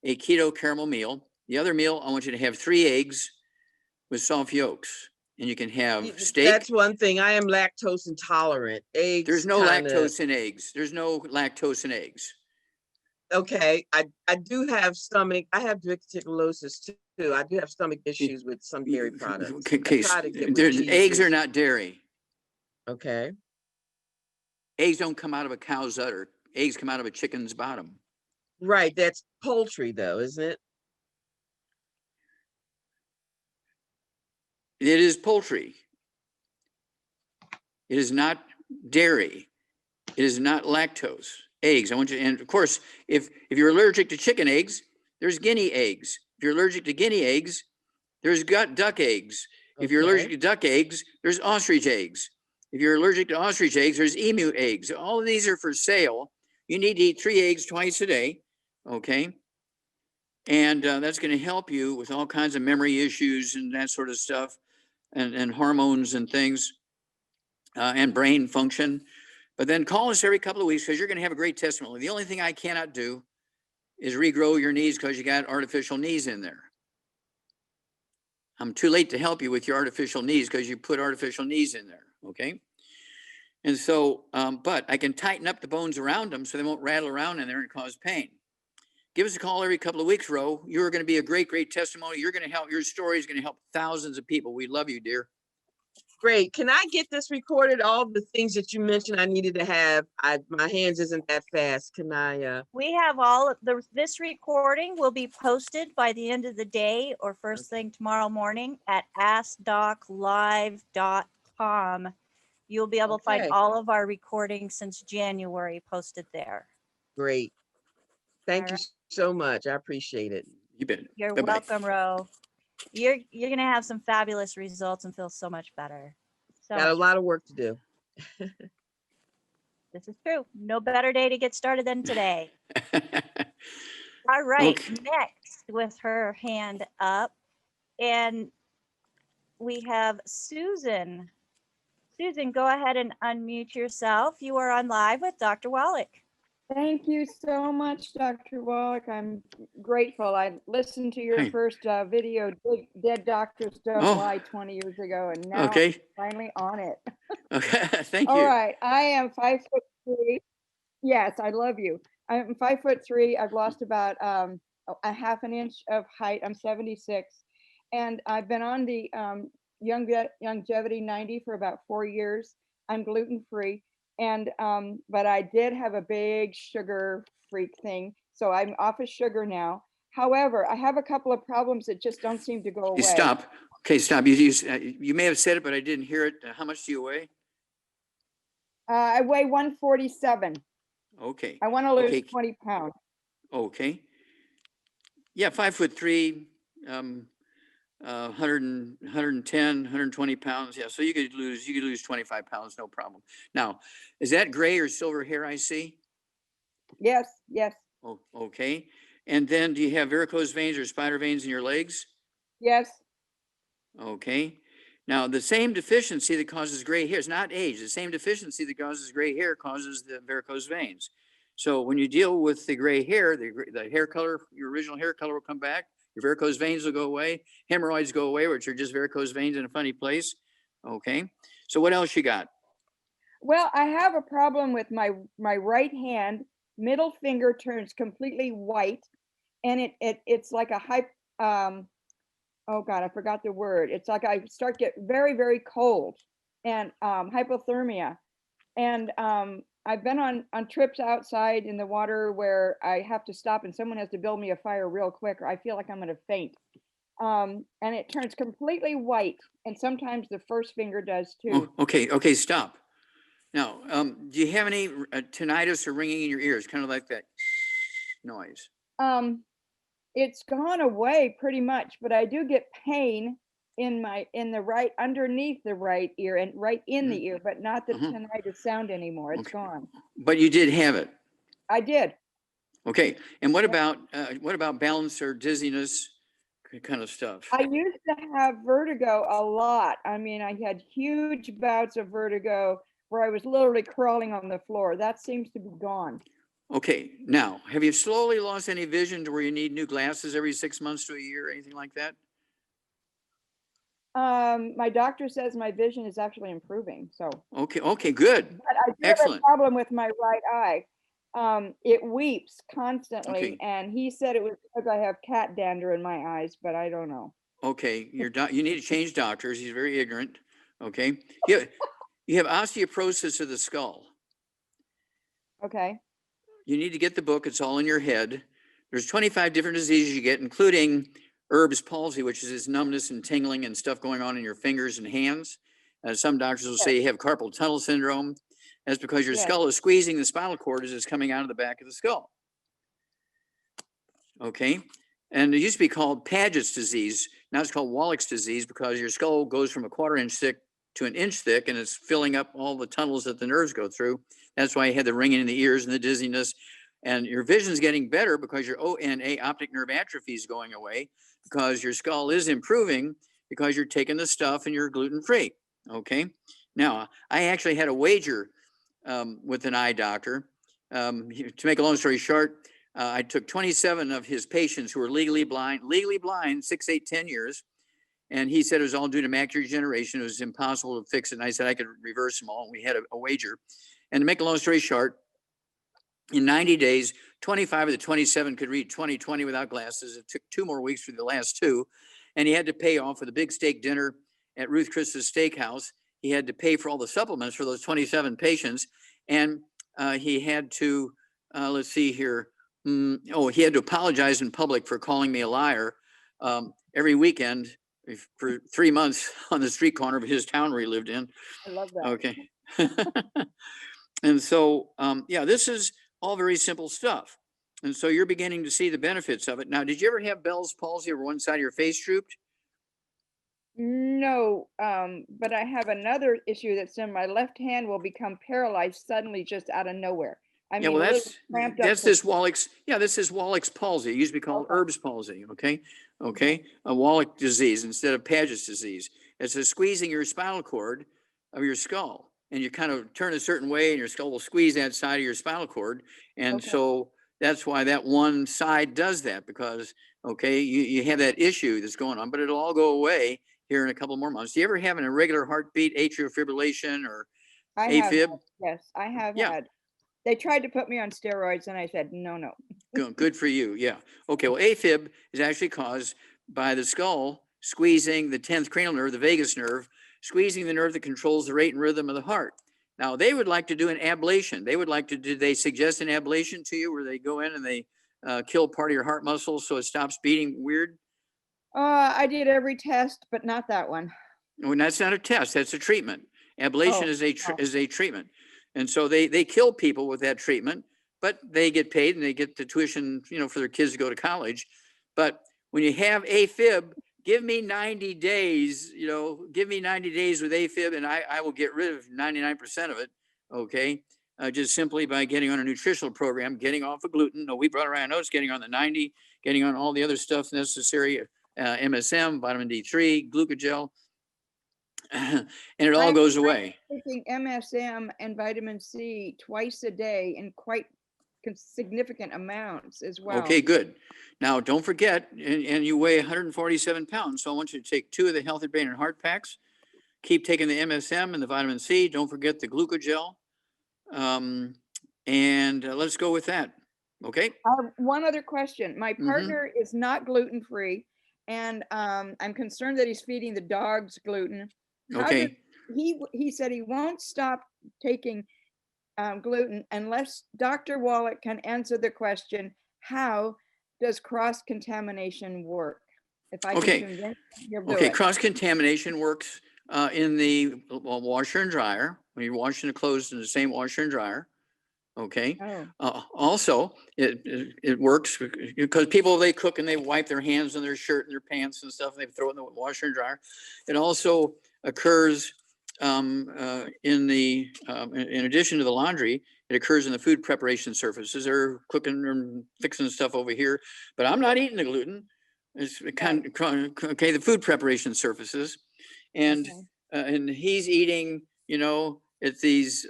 a keto caramel meal. The other meal, I want you to have 3 eggs with soft yolks. And you can have steak. That's one thing. I am lactose intolerant. Eggs. There's no lactose in eggs. There's no lactose in eggs. Okay, I do have stomach. I have diverticulosis too. I do have stomach issues with some dairy products. Okay, eggs are not dairy. Okay. Eggs don't come out of a cow's udder. Eggs come out of a chicken's bottom. Right, that's poultry though, isn't it? It is poultry. It is not dairy. It is not lactose. Eggs, I want you to, and of course, if you're allergic to chicken eggs, there's guinea eggs. If you're allergic to guinea eggs, there's duck eggs. If you're allergic to duck eggs, there's ostrich eggs. If you're allergic to ostrich eggs, there's emu eggs. All of these are for sale. You need to eat 3 eggs twice a day, okay? And that's going to help you with all kinds of memory issues and that sort of stuff, and hormones and things, and brain function. But then call us every couple of weeks because you're going to have a great testimony. The only thing I cannot do is regrow your knees because you got artificial knees in there. I'm too late to help you with your artificial knees because you put artificial knees in there. Okay. And so, but I can tighten up the bones around them so they won't rattle around in there and cause pain. Give us a call every couple of weeks, Ro. You're going to be a great, great testimony. You're going to help. Your story is going to help thousands of people. We love you, dear. Great. Can I get this recorded? All the things that you mentioned I needed to have. My hands isn't that fast. Can I? We have all of this recording will be posted by the end of the day or first thing tomorrow morning at askdoclive.com. You'll be able to find Okay. all of our recordings since January posted there. Great. Thank you All so much. I appreciate it. You bet. You're Bye-bye. welcome, Ro. You're gonna have some fabulous results and feel so much better. So Got a much. lot of work to do. This is true. No better day to get started than today. All right, Okay. next with her hand up, and we have Susan. Susan, go ahead and unmute yourself. You are on live with Dr. Wallach. Thank you so much, Dr. Wallach. I'm grateful. I listened to your Hey. first video, Dead Doctors Don't Oh. Lie, 20 years ago, and now I'm Okay. finally on it. Okay. Thank All you. right, I am 5'3". Yes, I love you. I'm 5'3". I've lost about a half an inch of height. I'm 76, and I've been on the Longevity 90 for about 4 years. I'm gluten free, and but I did have a big sugar freak thing, so I'm off of sugar now. However, I have a couple of problems that just don't seem to go away. You stop. Okay, stop. You may have said it, but I didn't hear it. How much do you weigh? I weigh 147. Okay. I want to lose Okay. 20 pounds. Okay. Yeah, 5'3", 110, 120 pounds. Yeah, so you could lose 25 pounds, no problem. Now, is that gray or silver hair I see? Yes, yes, Oh, okay. And then do you have varicose veins or spider veins in your legs? yes. Okay. Now, the same deficiency that causes gray hair, it's not age, the same deficiency that causes gray hair causes the varicose veins. So when you deal with the gray hair, the hair color, your original hair color will come back, your varicose veins will go away, hemorrhoids go away, which are just varicose veins in a funny place. Okay. So what else you got? Well, I have a problem with my right hand. Middle finger turns completely white, and it's like a oh God, I forgot the word. It's like I start get very, very cold and hypothermia. And I've been on trips outside in the water where I have to stop and someone has to build me a fire real quick, or I feel like I'm gonna faint. And it turns completely white, and sometimes the first finger does too. Oh, okay, stop. Now, do you have any tinnitus or ringing in your ears, kind of like that noise? It's gone away pretty much, but I do get pain in the right, underneath the right ear and right in the ear, but not the tinnitus sound anymore. It's Okay. gone. But you did have it. I did. Okay. And what about balance or dizziness kind of stuff? I used to have vertigo a lot. I mean, I had huge bouts of vertigo where I was literally crawling on the floor. That seems to be gone. Okay. Now, have you slowly lost any vision to where you need new glasses every 6 months to a year or anything like that? My doctor says my vision is actually improving. So Okay, good. but I do have a Excellent. problem with my right eye. It weeps constantly, Okay. and he said it was because I have cat dander in my eyes, but I don't know. Okay, you need to change doctors. He's very ignorant. Okay. You have osteoporosis of the skull. Okay. You need to get the book. It's all in your head. There's 25 different diseases you get, including Erb's palsy, which is this numbness and tingling and stuff going on in your fingers and hands. Some doctors will say you have carpal tunnel syndrome. That's because your Yes. skull is squeezing the spinal cord as it's coming out of the back of the skull. Okay. And it used to be called Paget's disease. Now it's called Wallach's disease because your skull goes from a 1/4 inch thick to an inch thick, and it's filling up all the tunnels that the nerves go through. That's why you had the ringing in the ears and the dizziness. And your vision's getting better because your ONA, optic nerve atrophy, is going away because your skull is improving because you're taking the stuff and you're gluten-free. Okay. Now, I actually had a wager with an eye doctor. To make a long story short, I took 27 of his patients who were legally blind, 6, 8, 10 years. And he said it was all due to macular degeneration. It was impossible to fix it. And I said I could reverse them all. And we had a wager. And to make a long story short, in 90 days, 25 of the 27 could read 20/20 without glasses. It took 2 more weeks for the last 2. And he had to pay off with a big steak dinner at Ruth Chris's Steakhouse. He had to pay for all the supplements for those 27 patients. And he had to, let's see here. He had to apologize in public for calling me a liar every weekend for 3 months on the street corner of his town where he lived in. I love that. Okay. And so, yeah, this is all very simple stuff. And so you're beginning to see the benefits of it. Now, did you ever have Bell's palsy or one side of your face drooped? No, but I have another issue that's in my left hand will become paralyzed suddenly just out of nowhere. I Yeah, mean, well, literally cramped up that's to- this Wallach's. Yeah, this is Wallach's palsy. It used to be called Okay. Erb's palsy. Okay, a Wallach disease instead of Paget's disease. It's a squeezing your spinal cord of your skull, and you kind of turn a certain way, and your skull will squeeze that side of your spinal cord, and Okay. so that's why that one side does that, because you have that issue that's going on, but it'll all go away here in a couple more months. Do you ever have an irregular heartbeat, atrial fibrillation, or I have, AFib? yes, I have Yeah. had. They tried to put me on steroids and I said, no. Good for you. Yeah. Okay. Well, AFib is actually caused by the skull squeezing the 10th cranial nerve, the vagus nerve, squeezing the nerve that controls the rate and rhythm of the heart. Now, they would like to do an ablation. Did they suggest an ablation to you where they go in and they kill part of your heart muscle so it stops beating weird? I did every test, but not that one. Well, that's not a test. That's a treatment. Ablation Oh, is a treatment. And so they kill people with that treatment, but they get paid and they get the tuition, for their kids to go to college. But when you have AFib, give me 90 days, give me 90 days with AFib and I will get rid of 99% of it. Okay. Just simply by getting on a nutritional program, getting off of gluten. No, we brought around notes, getting on the 90, getting on all the other stuff necessary, MSM, vitamin D3, glucogel, and it all goes away. Taking MSM and vitamin C twice a day in quite significant amounts as well. Okay, good. Now, don't forget, and you weigh 147 pounds, so I want you to take 2 of the Healthy Brain and Heart packs. Keep taking the MSM and the vitamin C. Don't forget the glucogel. And let's go with that. Okay. I have one other question. My partner is not gluten-free, and I'm concerned that he's feeding the dogs gluten. Okay. He said he won't stop taking gluten unless Dr. Wallach can answer the question, how does cross-contamination work? If I Okay. can convince him, he'll do Okay. it. Cross-contamination works in the washer and dryer. When you're washing the clothes in the same washer and dryer. Okay. Oh, Also, it works because people, they cook and they wipe their hands on their shirt and their pants and stuff, and they throw it in the washer and dryer. It also occurs in addition to the laundry, it occurs in the food preparation surfaces. They're cooking and fixing stuff over here, but I'm not eating the gluten. It's okay, the food preparation surfaces, and okay. and he's eating, at these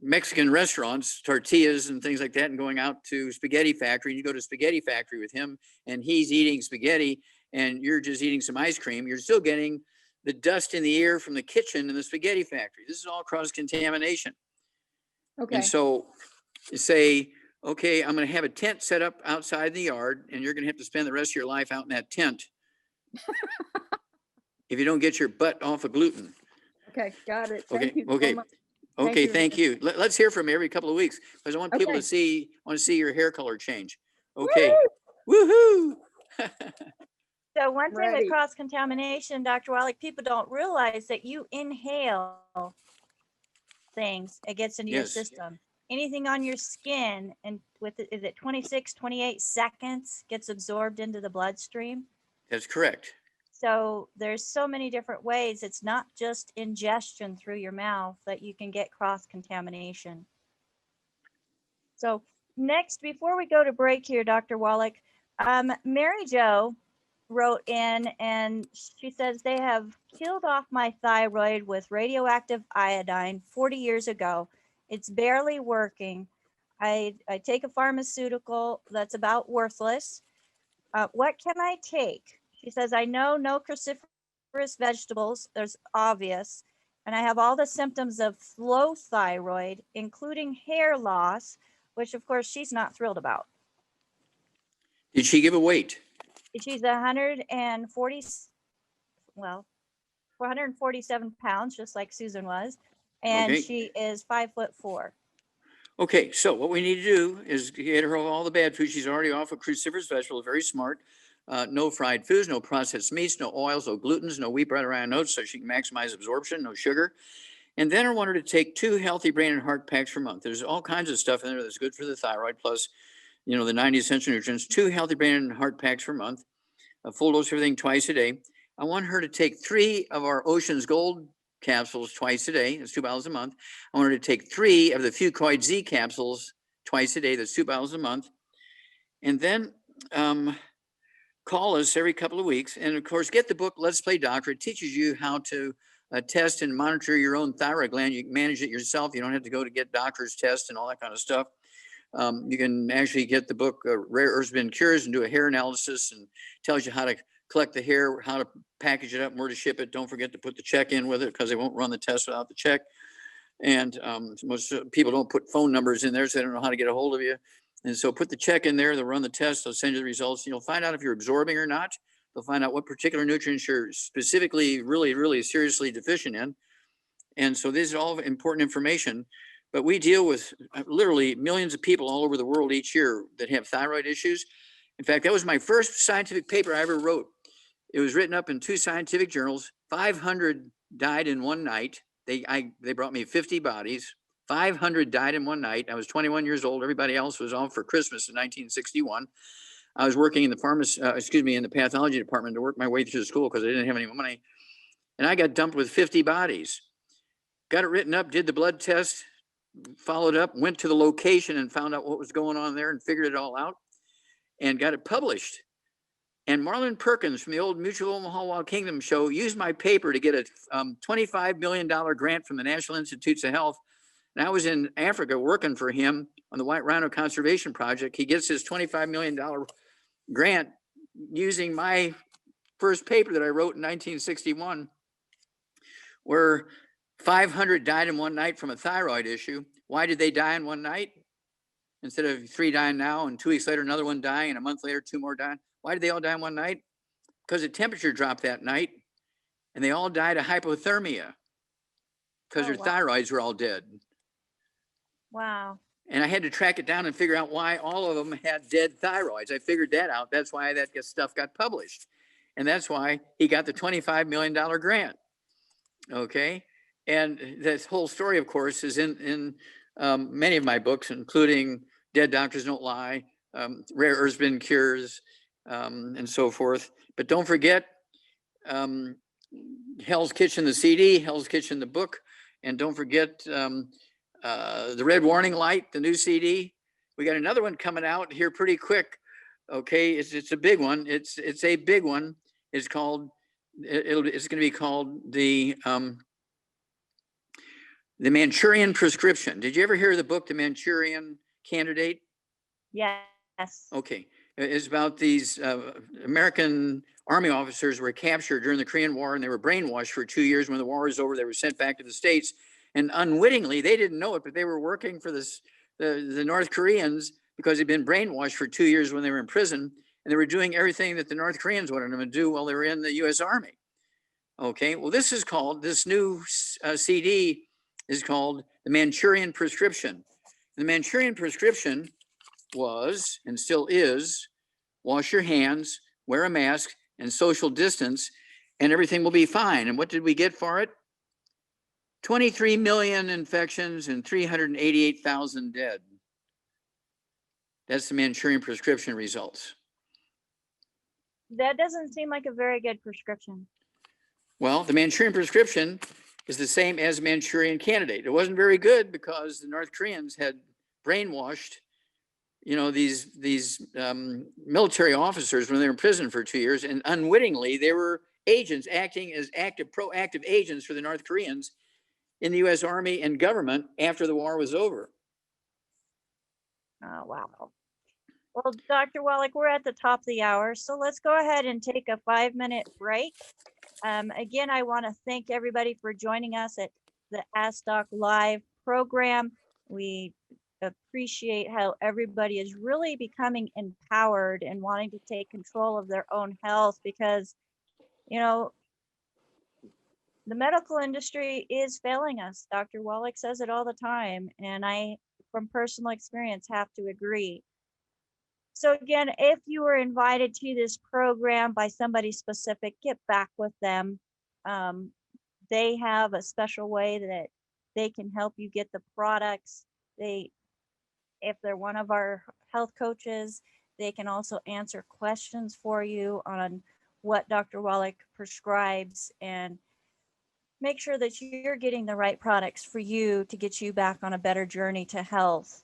Mexican restaurants, tortillas and things like that, and going out to Spaghetti Factory, and you go to Spaghetti Factory with him and he's eating spaghetti and you're just eating some ice cream, you're still getting the dust in the air from the kitchen in the Spaghetti Factory. This is all cross-contamination. Okay. And so say, okay, I'm going to have a tent set up outside the yard and you're going to have to spend the rest of your life out in that tent if you don't get your butt off of gluten. Okay, got it. Okay, Thank you so okay. much. Okay, you. thank you. Let's hear from you every couple of weeks because I want people Okay. to want to see your hair color change. Okay. Woohoo! So one thing Ready. with cross-contamination, Dr. Wallach, people don't realize that you inhale things, it gets into your Yes. system. Anything on your skin and is it 26, 28 seconds gets absorbed into the bloodstream. That's correct. So there's so many different ways. It's not just ingestion through your mouth that you can get cross-contamination. So next, before we go to break here, Dr. Wallach, Mary Jo wrote in and she says they have killed off my thyroid with radioactive iodine 40 years ago. It's barely working. I take a pharmaceutical that's about worthless. What can I take? She says, I know no cruciferous vegetables. There's obvious. And I have all the symptoms of low thyroid, including hair loss, which of course she's not thrilled about. Did she give a weight? She's 140, well, 447 pounds, just like Susan was. And Okay. she is 5'4". Okay, so what we need to do is get her off all the bad food. She's already off of cruciferous vegetables, very smart. No fried foods, no processed meats, no oils, no glutens, no wheat, bread, or iron oats, so she can maximize absorption, no sugar. And then I want her to take 2 healthy brain and heart packs per month. There's all kinds of stuff in there that's good for the thyroid, plus, you know, the 90 essential nutrients. 2 healthy brain and heart packs per month, a full dose of everything twice a day. I want her to take 3 of our Ocean's Gold capsules twice a day. That's 2 bottles a month. I want her to take 3 of the Fucoid Z capsules twice a day. That's 2 bottles a month. And then call us every couple of weeks. And of course, get the book, Let's Play Doctor. It teaches you how to test and monitor your own thyroid gland. You can manage it yourself. You don't have to go to get doctor's tests and all that kind of stuff. You can actually get the book, Rare Earths Been Cures, and do a hair analysis, and tells you how to collect the hair, how to package it up, and where to ship it. Don't forget to put the check in with it, because they won't run the test without the check. And most people don't put phone numbers in there, so they don't know how to get a hold of you. And so put the check in there, they'll run the test, they'll send you the results, and you'll find out if you're absorbing or not. They'll find out what particular nutrients you're specifically really seriously deficient in. And so this is all important information. But we deal with literally millions of people all over the world each year that have thyroid issues. In fact, that was my first scientific paper I ever wrote. It was written up in 2 scientific journals. 500 died in one night. They brought me 50 bodies. 500 died in one night. I was 21 years old. Everybody else was off for Christmas in 1961. I was working in the in the pathology department to work my way through the school because I didn't have any money. And I got dumped with 50 bodies. Got it written up, did the blood test, followed up, went to the location and found out what was going on there and figured it all out and got it published. And Marlon Perkins from the old Mutual Omaha Wild Kingdom show used my paper to get a $25 million grant from the National Institutes of Health. And I was in Africa working for him on the White Rhino Conservation Project. He gets his $25 million grant using my first paper that I wrote in 1961, where 500 died in one night from a thyroid issue. Why did they die in one night? Instead of 3 dying now and 2 weeks later, another one dying, and a month later, 2 more dying. Why did they all die in one night? Because the temperature dropped that night and they all died of hypothermia because their thyroids were all dead. Wow. And I had to track it down and figure out why all of them had dead thyroids. I figured that out. That's why that stuff got published. And that's why he got the $25 million grant. Okay. And this whole story, of course, is in many of my books, including Dead Doctors Don't Lie, Rare Earths Been Cures, and so forth. But don't forget Hell's Kitchen, the CD, Hell's Kitchen, the book. And don't forget the Red Warning Light, the new CD. We got another one coming out here pretty quick. Okay, it's a big one. It's a big one. It's called. It's going to be called the Manchurian Prescription. Did you ever hear of the book, The Manchurian Candidate? Yes. Okay, it's about these American Army officers were captured during the Korean War, and they were brainwashed for 2 years. When the war was over, they were sent back to the States. And unwittingly, they didn't know it, but they were working for the North Koreans because they'd been brainwashed for 2 years when they were in prison. And they were doing everything that the North Koreans wanted them to do while they were in the U.S. Army. Okay, well, this new CD is called The Manchurian Prescription. The Manchurian Prescription was, and still is, wash your hands, wear a mask, and social distance, and everything will be fine. And what did we get for it? 23 million infections and 388,000 dead. That's the Manchurian Prescription results. That doesn't seem like a very good prescription. Well, the Manchurian Prescription is the same as Manchurian Candidate. It wasn't very good because the North Koreans had brainwashed, you know, these military officers when they were in prison for 2 years, and unwittingly they were agents acting as proactive agents for the North Koreans in the U.S. Army and government after the war was over. Oh, wow. Well, Dr. Wallach, we're at the top of the hour, so let's go ahead and take a 5-minute break. Again, I want to thank everybody for joining us at the Ask Doc Live program. We appreciate how everybody is really becoming empowered and wanting to take control of their own health because, you know, the medical industry is failing us. Dr. Wallach says it all the time, and I, from personal experience, have to agree. So again, if you were invited to this program by somebody specific, get back with them. They have a special way that they can help you get the products. If they're one of our health coaches, they can also answer questions for you on what Dr. Wallach prescribes and make sure that you're getting the right products for you to get you back on a better journey to health.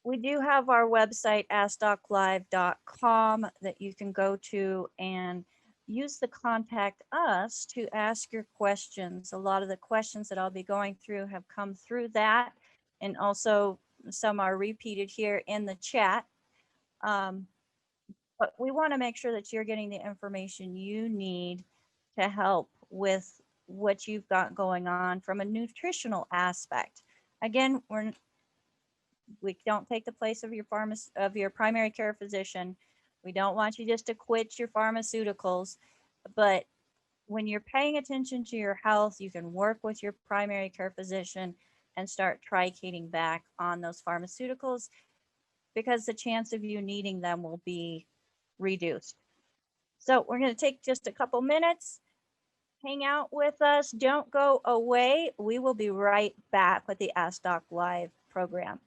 We do have our website, askdoclive.com, that you can go to and use the contact us to ask your questions. A lot of the questions that I'll be going through have come through that, and also some are repeated here in the chat. But we want to make sure that you're getting the information you need to help with what you've got going on from a nutritional aspect. Again, we don't take the place of your primary care physician. We don't want you just to quit your pharmaceuticals, but when you're paying attention to your health, you can work with your primary care physician and start tricating back on those pharmaceuticals because the chance of you needing them will be reduced. So we're going to take just a couple minutes. Hang out with us. Don't go away. We will be right back with the Ask Doc Live program.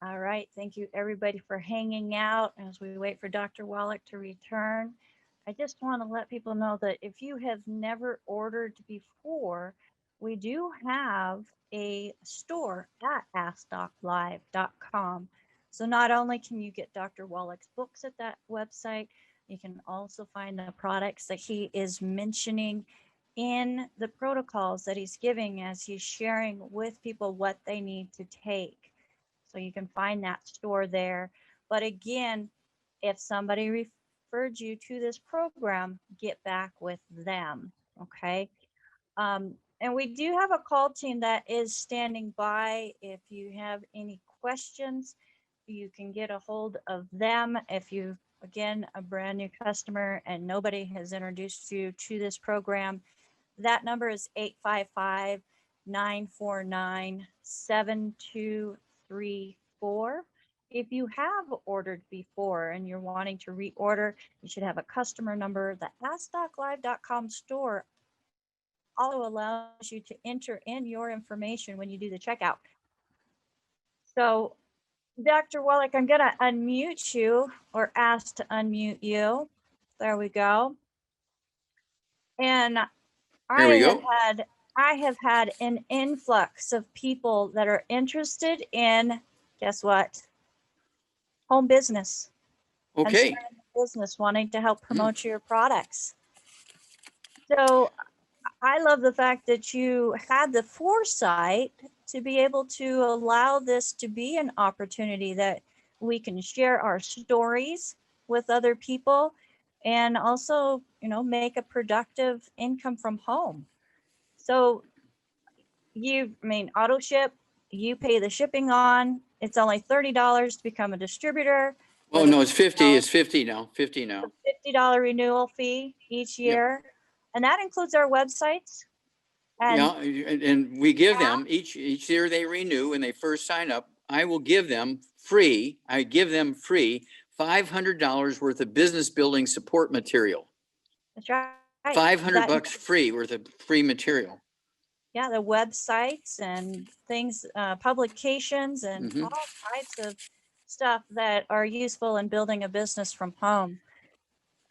All right. Thank you, everybody, for hanging out as we wait for Dr. Wallach to return. I just want to let people know that if you have never ordered before, we do have a store at AskDocLive.com. So not only can you get Dr. Wallach's books at that website, you can also find the products that he is mentioning in the protocols that he's giving as he's sharing with people what they need to take. So you can find that store there. But again, if somebody referred you to this program, get back with them, okay? And we do have a call team that is standing by. If you have any questions, you can get a hold of them. If you, again, a brand new customer and nobody has introduced you to this program, that number is 855-949-7234. If you have ordered before and you're wanting to reorder, you should have a customer number. The AskDocLive.com store also allows you to enter in your information when you do the checkout. So, Dr. Wallach, I'm going to unmute you or ask to unmute you. There we go. And There we go. I have had an influx of people that are interested in, guess what? Home business. And Okay. starting a business, wanting to help promote your products. So I love the fact that you had the foresight to be able to allow this to be an opportunity that we can share our stories with other people and also, you know, make a productive income from home. So auto ship, you pay the shipping on, it's only $30 to become a distributor. Oh, no, it's 50. It's 50 now. 50 now. $50 renewal fee each year. And that includes our websites. And Yeah, and we give them each year they renew when they first sign up. I will give them free. I give them free $500 worth of business building support material. that's right. $500 free worth of free material. Yeah, the websites and things, publications and Mhm. all types of stuff that are useful in building a business from home.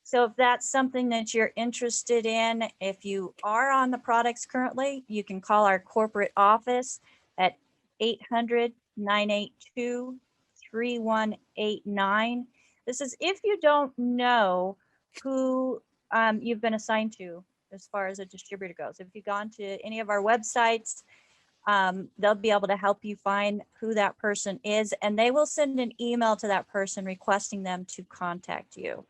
So if that's something that you're interested in, if you are on the products currently, you can call our corporate office at 800-982-3189. This is if you don't know who you've been assigned to as far as a distributor goes. If you've gone to any of our websites, they'll be able to help you find who that person is, and they will send an email to that person requesting them to contact you.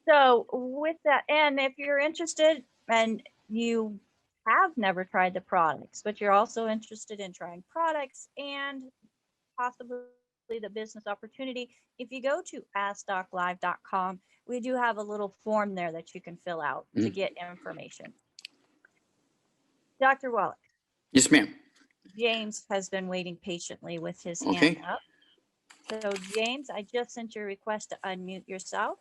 So with that, and if you're interested and you have never tried the products, but you're also interested in trying products and possibly the business opportunity, if you go to askdoclive.com, we do have a little form there that you can fill out to get information. Dr. Wallach, Yes, ma'am. James has been waiting patiently with his Okay. hand up. So James, I just sent your request to unmute yourself.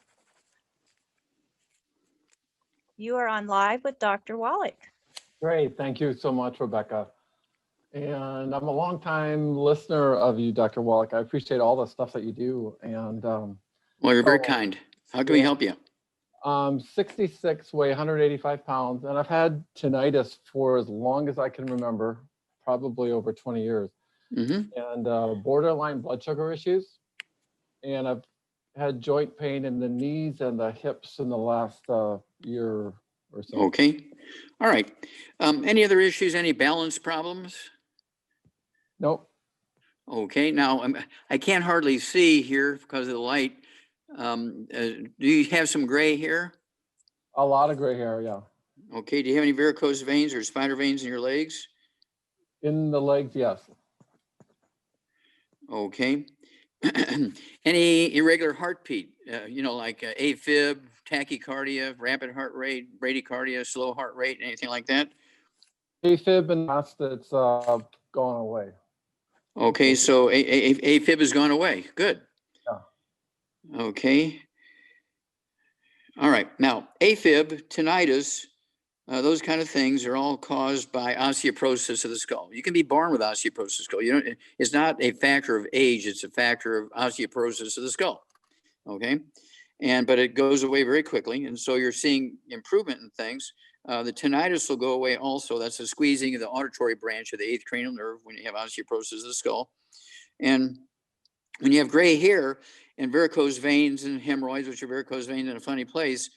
You are on live with Dr. Wallach. Great, thank you so much, Rebecca. And I'm a longtime listener of you, Dr. Wallach. I appreciate all the stuff that you do. And Well, you're very Oh, kind. How can we help you? I'm 66, weigh 185 pounds, and I've had tinnitus for as long as I can remember, probably over 20 years. Mm-hmm. And borderline blood sugar issues. And I've had joint pain in the knees and the hips in the last year or so. Okay. All right. Any other issues? Any balance problems? Nope. Okay. Now, I can't hardly see here because of the light. Do you have some gray hair? A lot of gray hair, yeah. Okay. Do you have any varicose veins or spider veins in your legs? In the legs, yes. Okay. Any irregular heartbeat, like AFib, tachycardia, rapid heart rate, bradycardia, slow heart rate, anything like that? AFib and that's gone away. Okay, so AFib has gone away. Good. Yeah. Okay. All right. Now, AFib, tinnitus, those kind of things are all caused by osteoporosis of the skull. You can be born with osteoporosis of the skull. It's not a factor of age, it's a factor of osteoporosis of the skull. Okay. But it goes away very quickly. And so you're seeing improvement in things. The tinnitus will go away also. That's a squeezing of the auditory branch of the eighth cranial nerve when you have osteoporosis of the skull. And when you have gray hair and varicose veins and hemorrhoids, which are varicose veins in a funny place,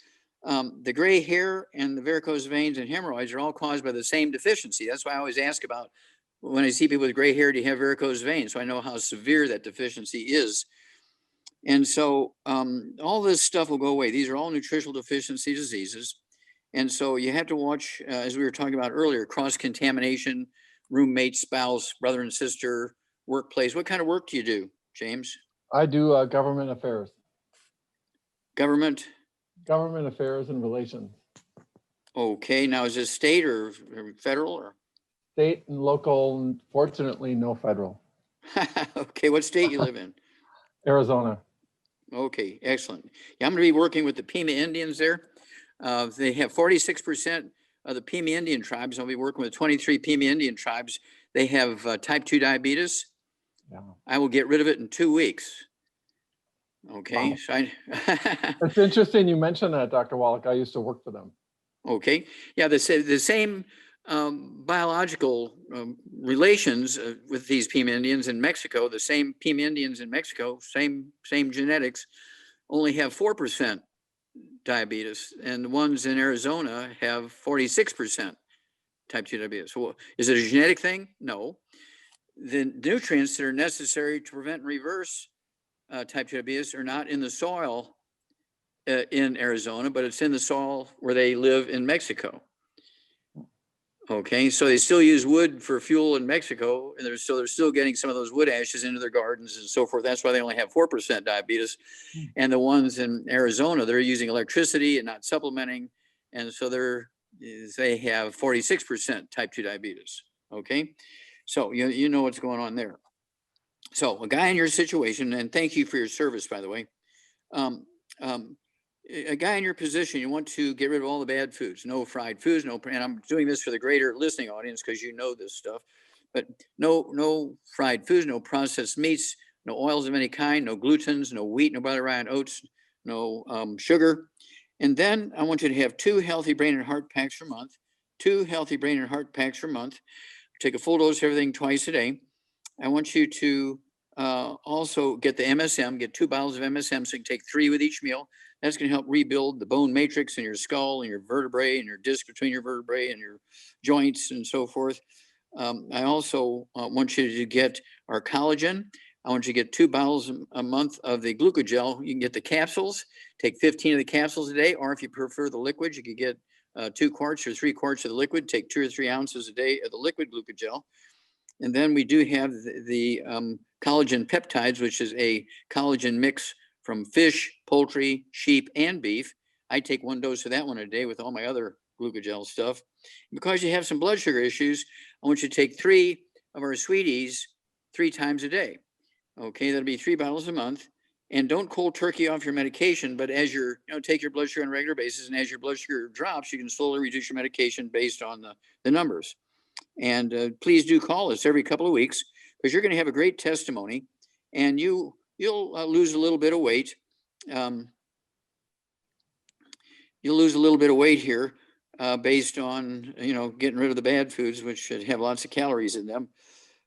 the gray hair and the varicose veins and hemorrhoids are all caused by the same deficiency. That's why I always ask about, when I see people with gray hair, do you have varicose veins? So I know how severe that deficiency is. And so all this stuff will go away. These are all nutritional deficiency diseases. And so you have to watch, as we were talking about earlier, cross-contamination, roommate, spouse, brother and sister, workplace. What kind of work do you do, James? I do government affairs. Government? Government affairs and relations. Okay, now is this state or federal? Or? State and local, fortunately no federal. Okay, what state you live in? Arizona. Okay, excellent. Yeah, I'm going to be working with the Pima Indians there. They have 46% of the Pima Indian tribes. I'll be working with 23 Pima Indian tribes. They have type 2 diabetes. Yeah. I will get rid of it in 2 weeks. Okay. Wow. So It's interesting you mentioned that, Dr. Wallach. I used to work for them. Okay. Yeah, the same biological relations with these Pima Indians in Mexico, the same Pima Indians in Mexico, same genetics, only have 4% diabetes, and the ones in Arizona have 46% type 2 diabetes. So is it a genetic thing? No. The nutrients that are necessary to prevent and reverse type 2 diabetes are not in the soil in Arizona, but it's in the soil where they live in Mexico. Okay, so they still use wood for fuel in Mexico, and they're still getting some of those wood ashes into their gardens and so forth. That's why they only have 4% diabetes. And the ones in Arizona, they're using electricity and not supplementing, and so they have 46% type 2 diabetes. Okay, so you know what's going on there. So a guy in your situation, and thank you for your service, by the way. A guy in your position, you want to get rid of all the bad foods, no fried foods, and I'm doing this for the greater listening audience because you know this stuff, but no fried foods, no processed meats, no oils of any kind, no glutens, no wheat, no butter, rye, and oats, no sugar. And then I want you to have 2 healthy brain and heart packs per month, 2 healthy brain and heart packs per month. Take a full dose of everything twice a day. I want you to also get the MSM, get 2 bottles of MSM, so you can take 3 with each meal. That's going to help rebuild the bone matrix in your skull and your vertebrae and your disc between your vertebrae and your joints and so forth. I also want you to get our collagen. I want you to get 2 bottles a month of the glucogel. You can get the capsules, take 15 of the capsules a day, or if you prefer the liquid, you could get 2 quarts or 3 quarts of the liquid, take 2 or 3 ounces a day of the liquid glucogel. And then we do have the collagen peptides, which is a collagen mix from fish, poultry, sheep, and beef. I take 1 dose of that one a day with all my other glucogel stuff. Because you have some blood sugar issues, I want you to take 3 of our sweeties 3 times a day. Okay, that'll be 3 bottles a month. And don't cold turkey off your medication, but as you're, take your blood sugar on a regular basis, and as your blood sugar drops, you can slowly reduce your medication based on the numbers. And please do call us every couple of weeks, because you're going to have a great testimony, and you'll lose a little bit of weight. You'll lose a little bit of weight here based on getting rid of the bad foods, which should have lots of calories in them.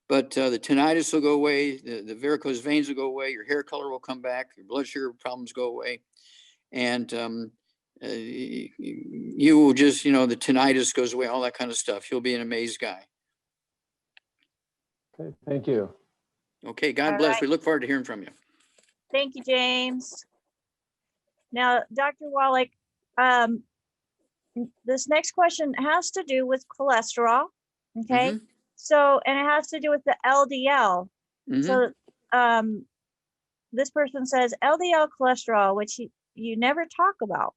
But the tinnitus will go away, the varicose veins will go away, your hair color will come back, your blood sugar problems go away, and you will just, the tinnitus goes away, all that kind of stuff. You'll be an amazed guy. Okay, thank you. Okay, God All bless. right. We look forward to hearing from you. Thank you, James. Now, Dr. Wallach, this next question has to do with cholesterol, okay? Mhm. So, and it has to do with the LDL. Mhm. So, this person says LDL cholesterol, which you never talk about.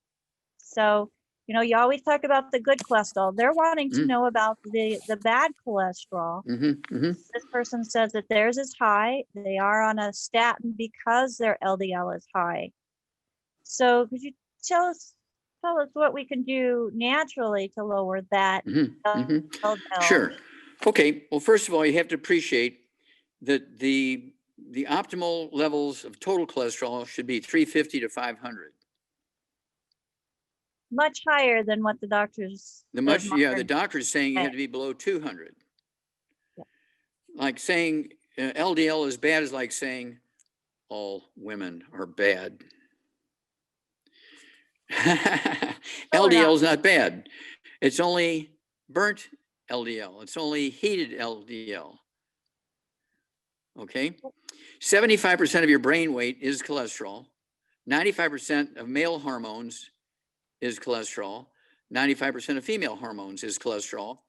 So, you always talk about the good cholesterol. They're wanting to Mhm. know about the bad cholesterol. Mhm. Mhm. This person says that theirs is high. They are on a statin because their LDL is high. So could you tell us what we can do naturally to lower that Mhm. Mhm. LDL? Sure. Okay. Well, first of all, you have to appreciate that the optimal levels of total cholesterol should be 350 to 500. Much higher than what the doctors. The modern- doctor's saying you have to be below 200. Yeah. Like saying LDL is bad is like saying all women are bad. LDL is not bad. It's only burnt LDL. It's only heated LDL. Okay. 75% of your brain weight is cholesterol. 95% of male hormones is cholesterol. 95% of female hormones is cholesterol.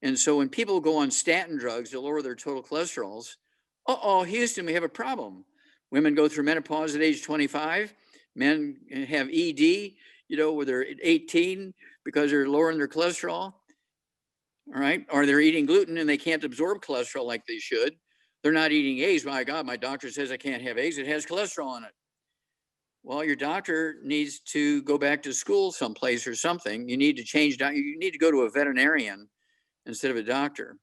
And so when people go on statin drugs to lower their total cholesterols, Houston, we have a problem. Women go through menopause at age 25. Men have ED, where they're 18 because they're lowering their cholesterol. All right. Or they're eating gluten and they can't absorb cholesterol like they should. They're not eating eggs. My God, my doctor says I can't have eggs. It has cholesterol in it. Well, your doctor needs to go back to school someplace or something. You need to change. You need to go to a veterinarian instead of a doctor.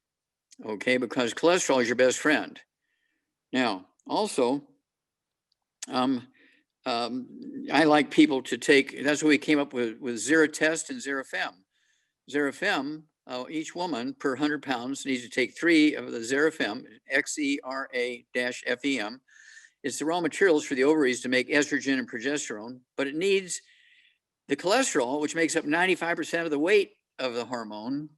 Okay. Because cholesterol is your best friend. Now, also, I like people to take, that's what we came up with Zeratest and Zerafem. Zerafem, each woman per 100 pounds needs to take 3 of the Zerafem, XERA-FEM. It's the raw materials for the ovaries to make estrogen and progesterone, but it needs the cholesterol, which makes up 95% of the weight of the hormone,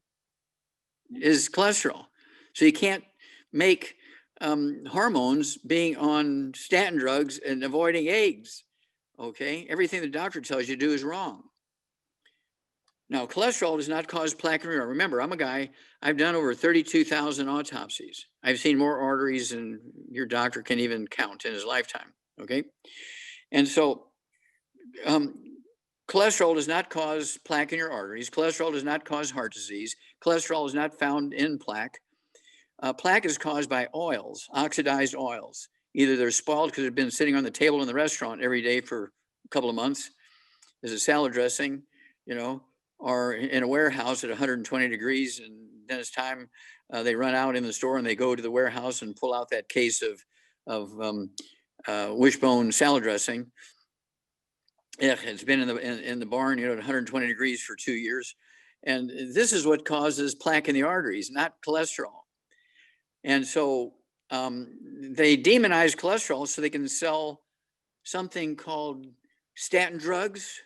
is cholesterol. So you can't make hormones being on statin drugs and avoiding eggs. Okay, everything the doctor tells you to do is wrong. Now, cholesterol does not cause plaque and remember, I'm a guy, I've done over 32,000 autopsies. I've seen more arteries than your doctor can even count in his lifetime. Okay, and so cholesterol does not cause plaque in your arteries. Cholesterol does not cause heart disease. Cholesterol is not found in plaque. Plaque is caused by oils, oxidized oils. Either they're spoiled because they've been sitting on the table in the restaurant every day for a couple of months as a salad dressing, or in a warehouse at 120 degrees. And then it's time they run out in the store and they go to the warehouse and pull out that case of wishbone salad dressing. It's been in the barn, at 120 degrees for 2 years. And this is what causes plaque in the arteries, not cholesterol. And so they demonize cholesterol so they can sell something called statin drugs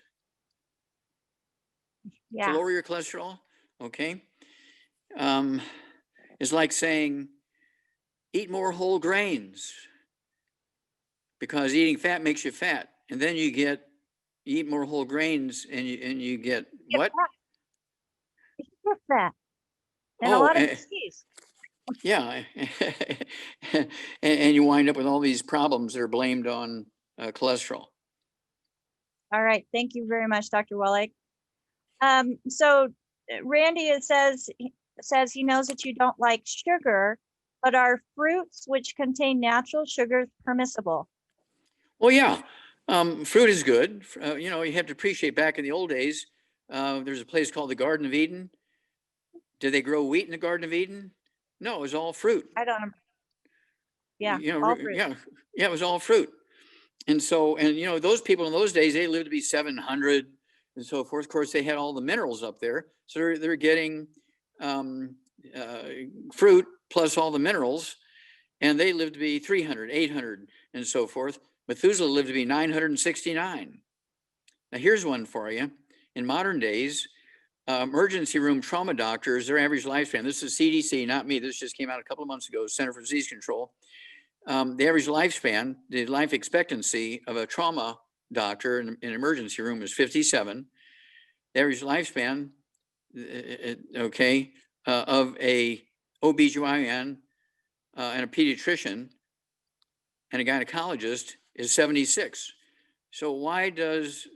to Yeah, lower your cholesterol. Okay. It's like saying, eat more whole grains because eating fat makes you fat. And then you eat more whole grains and you get get what? that. Get that. And a Oh, lot of disease. yeah. And you wind up with all these problems that are blamed on cholesterol. All right. Thank you very much, Dr. Wallach. So Randy says he knows that you don't like sugar, but are fruits which contain natural sugars permissible? Well, yeah, fruit is good. You know, you have to appreciate back in the old days, there's a place called the Garden of Eden. Did they grow wheat in the Garden of Eden? No, it was all fruit. I don't know. Yeah, You know, all fruit. yeah, it was all fruit. And so, and you know, those people in those days, they lived to be 700 and so forth. Of course, they had all the minerals up there. So they're getting fruit plus all the minerals, and they lived to be 300, 800 and so forth. Methuselah lived to be 969. Now here's one for you. In modern days, emergency room trauma doctors, their average lifespan, this is CDC, not me, this just came out a couple of months ago, Center for Disease Control. The average lifespan, the life expectancy of a trauma doctor in an emergency room is 57. The average lifespan, of a OBGYN and a pediatrician and a gynecologist is 76. So why does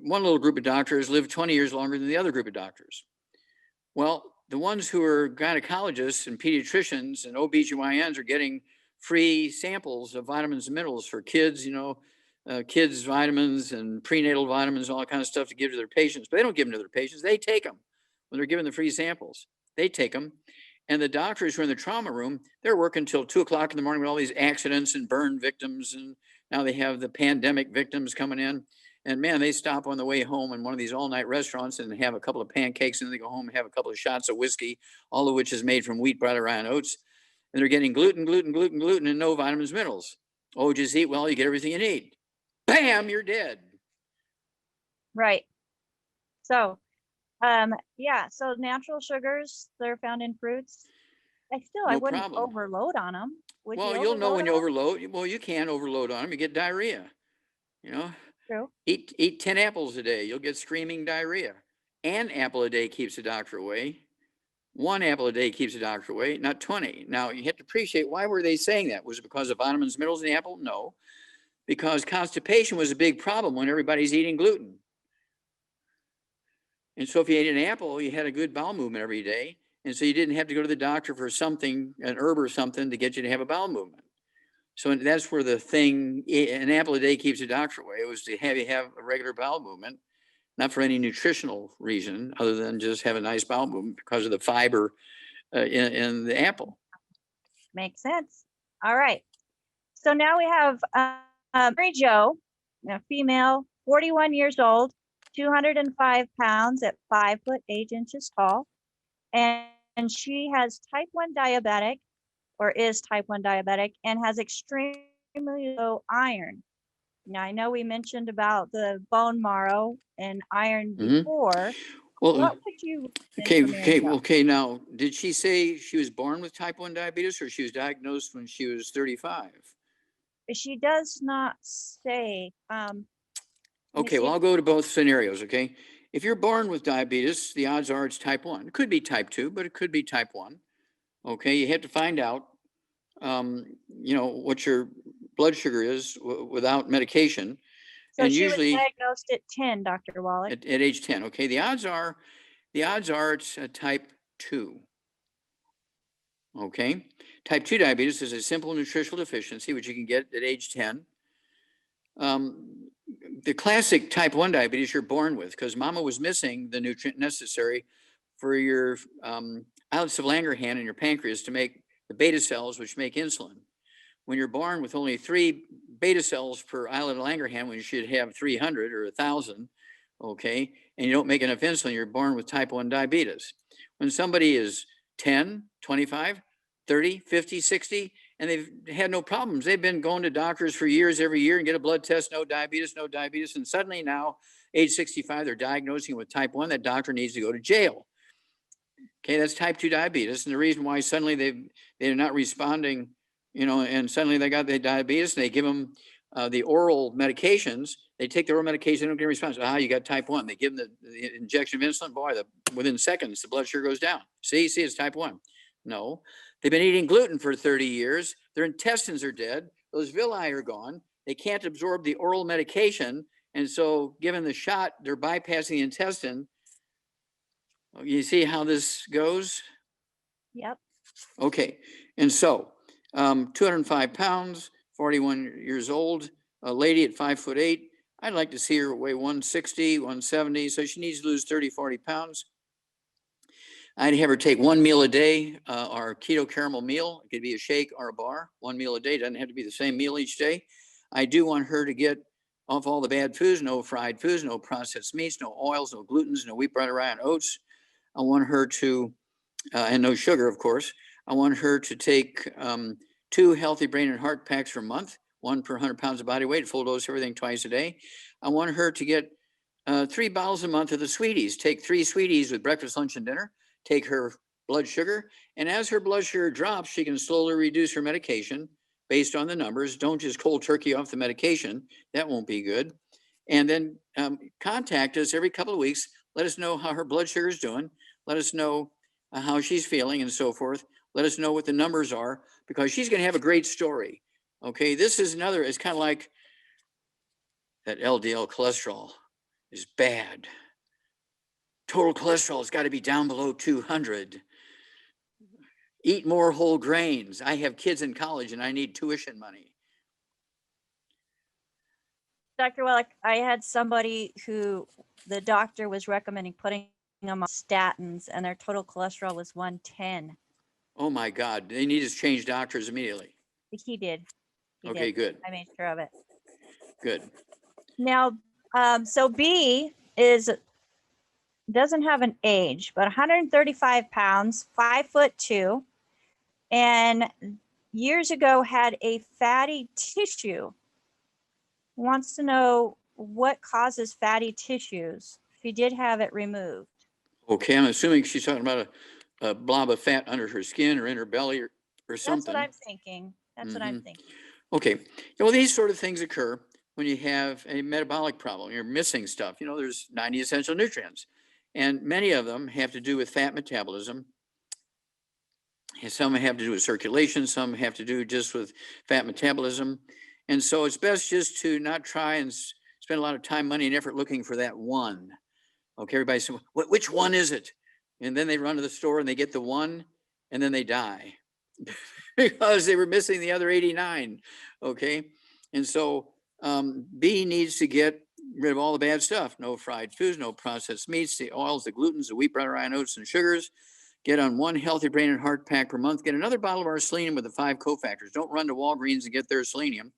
one little group of doctors live 20 years longer than the other group of doctors? Well, the ones who are gynecologists and pediatricians and OBGYNs are getting free samples of vitamins and minerals for kids, you know, kids vitamins and prenatal vitamins, all that kind of stuff to give to their patients, but they don't give them to their patients. They take them when they're given the free samples. They take them. And the doctors who are in the trauma room, they're working until 2 o'clock in the morning with all these accidents and burn victims. And now they have the pandemic victims coming in. And man, they stop on the way home in one of these all-night restaurants and have a couple of pancakes, and then they go home and have a couple of shots of whiskey, all of which is made from wheat, barley, rye, and oats. And they're getting gluten, and no vitamins, minerals. Oh, just eat well, you get everything you need. Bam, you're dead. Right. So, yeah, so natural sugars, they're found in fruits. I No wouldn't problem. overload on them. Would you Well, you'll know when you on 'em? overload. Well, you can overload on them. You get diarrhea. You know, True. eat 10 apples a day. You'll get screaming diarrhea. An apple a day keeps the doctor away. 1 apple a day keeps the doctor away, not 20. Now, you have to appreciate, why were they saying that? Was it because of vitamins, minerals in the apple? No, because constipation was a big problem when everybody's eating gluten. And so if you ate an apple, you had a good bowel movement every day. And so you didn't have to go to the doctor for something, an herb or something, to get you to have a bowel movement. So that's where the thing, an apple a day keeps the doctor away. It was to have you have a regular bowel movement, not for any nutritional reason other than just have a nice bowel movement because of the fiber in the apple. Makes sense. All right. So now we have Mary Jo, a female, 41 years old, 205 pounds at 5 foot 8 inches tall. And she has type 1 diabetic, or is type 1 diabetic, and has extremely low iron. Now, I know we mentioned about the bone marrow and iron before. Well, what would you think for Mary Jo? okay. Now, did she say she was born with type 1 diabetes, or she was diagnosed when she was 35? She does not say. Okay, well, I'll go to both scenarios, okay? If you're born with diabetes, the odds are it's type 1. It could be type 2, but it could be type 1. Okay, you have to find out, you know, what your blood sugar is without medication. So and she usually was diagnosed at 10, Dr. Wallach. at age 10. Okay, the odds are it's a type 2. Okay, type 2 diabetes is a simple nutritional deficiency, which you can get at age 10. The classic type 1 diabetes you're born with, because mama was missing the nutrient necessary for your islets of Langerhans and your pancreas to make the beta cells, which make insulin. When you're born with only 3 beta cells per islet of Langerhans, when you should have 300 or 1,000, okay, and you don't make enough insulin, you're born with type 1 diabetes. When somebody is 10, 25, 30, 50, 60, and and they've had no problems. They've been going to doctors for years, every year, and get a blood test, no diabetes, no diabetes. And suddenly now, age 65, they're diagnosing with type 1. That doctor needs to go to jail. Okay, that's type 2 diabetes. And the reason why suddenly they're not responding, you know, and suddenly they got the diabetes, and they give them the oral medications. They take the oral medication, they don't get a response. You got type 1. They give them the injection of insulin. Boy, within seconds, the blood sugar goes down. See, it's type 1. No, they've been eating gluten for 30 years. Their intestines are dead. Those villi are gone. They can't absorb the oral medication. And so given the shot, they're bypassing the intestine. You see how this goes? Yep. Okay. And so 205 pounds, 41 years old, a lady at 5'8". I'd like to see her weigh 160, 170. So she needs to lose 30, 40 pounds. I'd have her take one meal a day, our keto caramel meal. It could be a shake or a bar, one meal a day. Doesn't have to be the same meal each day. I do want her to get off all the bad foods, no fried foods, no processed meats, no oils, no glutens, no wheat, bread, rye, and oats. I want her to, and no sugar, of course. I want her to take 2 healthy brain and heart packs per month, 1 per 100 pounds of body weight, full dose, everything twice a day. I want her to get 3 bottles a month of the sweeties. Take 3 sweeties with breakfast, lunch, and dinner. Take her blood sugar. And as her blood sugar drops, she can slowly reduce her medication based on the numbers. Don't just cold turkey off the medication. That won't be good. And then contact us every couple of weeks. Let us know how her blood sugar is doing. Let us know how she's feeling and so forth. Let us know what the numbers are, because she's going to have a great story. Okay, this is another, it's kind of like that LDL cholesterol is bad. Total cholesterol has got to be down below 200. Eat more whole grains. I have kids in college and I need tuition money. Dr. Wallach, I had somebody who the doctor was recommending putting them on statins, and their total cholesterol was 110. Oh my God, they need to change doctors immediately. He did. He Okay, did. good, I made sure of it. good. Now, so B doesn't have an age, but 135 pounds, 5'2", and years ago had a fatty tissue. Wants to know what causes fatty tissues if he did have it removed. Okay, I'm assuming she's talking about a blob of fat under her skin or in her belly or something. That's what I'm thinking. That's what I'm thinking. Okay, well, these sort of things occur when you have a metabolic problem. You're missing stuff. You know, there's 90 essential nutrients, and many of them have to do with fat metabolism. And some have to do with circulation. Some have to do just with fat metabolism. And so it's best just to not try and spend a lot of time, money, and effort looking for that one. Okay, everybody says, which one is it? And then they run to the store and they get the one, and then they die because they were missing the other 89. Okay, and so B needs to get rid of all the bad stuff. No fried foods, no processed meats, the oils, the glutens, the wheat, bread, rye, oats, and sugars. Get on 1 healthy brain and heart pack per month. Get another bottle of our selenium with the 5 cofactors. Don't run to Walgreens and get their selenium.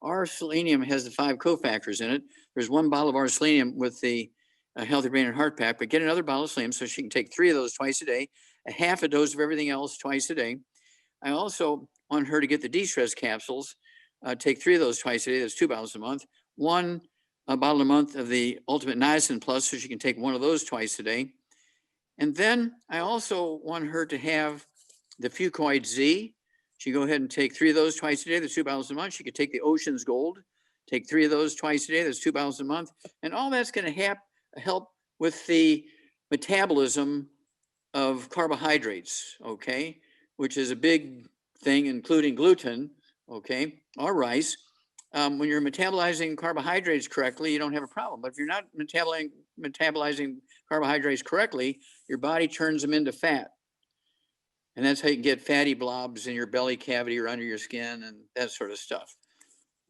Our selenium has the 5 cofactors in it. There's 1 bottle of our selenium with the healthy brain and heart pack, but get another bottle of selenium so she can take 3 of those twice a day, a half a dose of everything else twice a day. I also want her to get the de-stress capsules. Take 3 of those twice a day. That's 2 bottles a month. 1 bottle a month of the Ultimate Niacin Plus, so she can take 1 of those twice a day. And then I also want her to have the Fucoid Z. She can go ahead and take 3 of those twice a day. That's 2 bottles a month. She could take the Ocean's Gold, take 3 of those twice a day. That's 2 bottles a month. And all that's going to help with the metabolism of carbohydrates, okay, which is a big thing, including gluten, okay, or rice. When you're metabolizing carbohydrates correctly, you don't have a problem. But if you're not metabolizing carbohydrates correctly, your body turns them into fat. And that's how you get fatty blobs in your belly cavity or under your skin and that sort of stuff.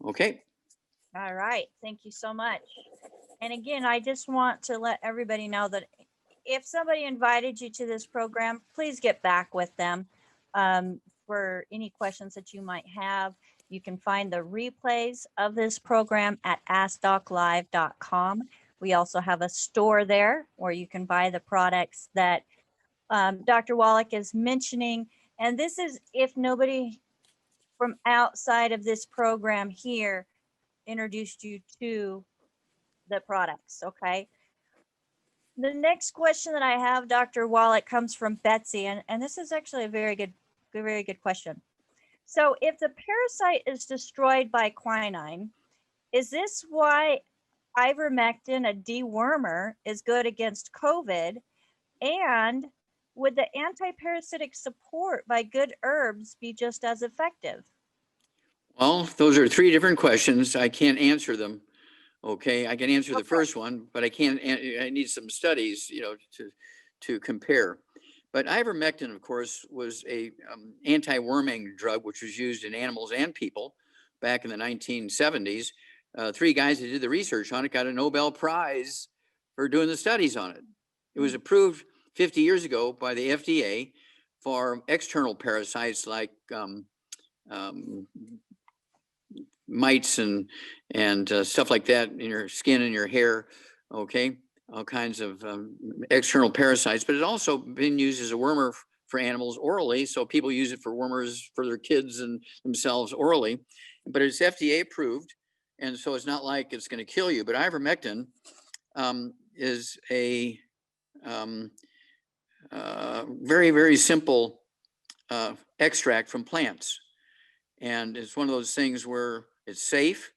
Okay. All right. Thank you so much. And again, I just want to let everybody know that if somebody invited you to this program, please get back with them for any questions that you might have. You can find the replays of this program at AskDocLive.com. We also have a store there where you can buy the products that Dr. Wallach is mentioning. And this is if nobody, from outside of this program here introduced you to the products, okay? The next question that I have, Dr. Wallach, comes from Betsy, and this is actually a very good question. So if the parasite is destroyed by quinine, is this why ivermectin, a dewormer, is good against COVID? And would the anti-parasitic support by good herbs be just as effective? Well, those are three different questions. I can't answer them. Okay, I can answer the Okay. first one, but I can't, I need some studies, to compare. But ivermectin, of course, was a anti-worming drug, which was used in animals and people back in the 1970s. Three guys that did the research on it got a Nobel Prize for doing the studies on it. It was approved 50 years ago by the FDA for external parasites like mites and stuff like that in your skin and your hair. Okay, all kinds of external parasites, but it's also been used as a wormer for animals orally. So people use it for wormers for their kids and themselves orally, but it's FDA approved. And so it's not like it's going to kill you, but ivermectin is a very, very simple extract from plants. And it's one of those things where it's safe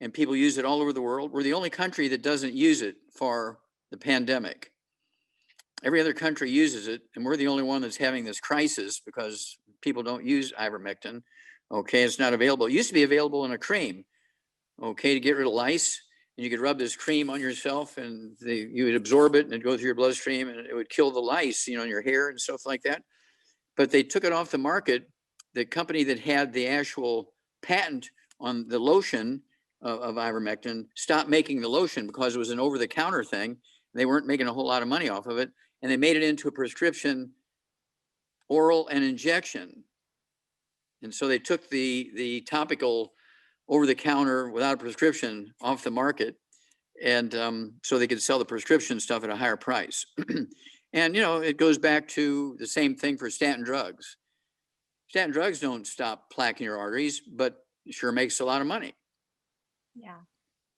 and people use it all over the world. We're the only country that doesn't use it for the pandemic. Every other country uses it, and we're the only one that's having this crisis because people don't use ivermectin. Okay, it's not available. It used to be available in a cream, okay, to get rid of lice. And you could rub this cream on yourself and you would absorb it and it'd go through your bloodstream and it would kill the lice, in your hair and stuff like that. But they took it off the market. The company that had the actual patent on the lotion of ivermectin stopped making the lotion because it was an over-the-counter thing. They weren't making a whole lot of money off of it. And they made it into a prescription, oral and injection. And so they took the topical over-the-counter without a prescription off the market. And so they could sell the prescription stuff at a higher price. And, it goes back to the same thing for statin drugs. Statin drugs don't stop plaque in your arteries, but it sure makes a lot of money Yeah,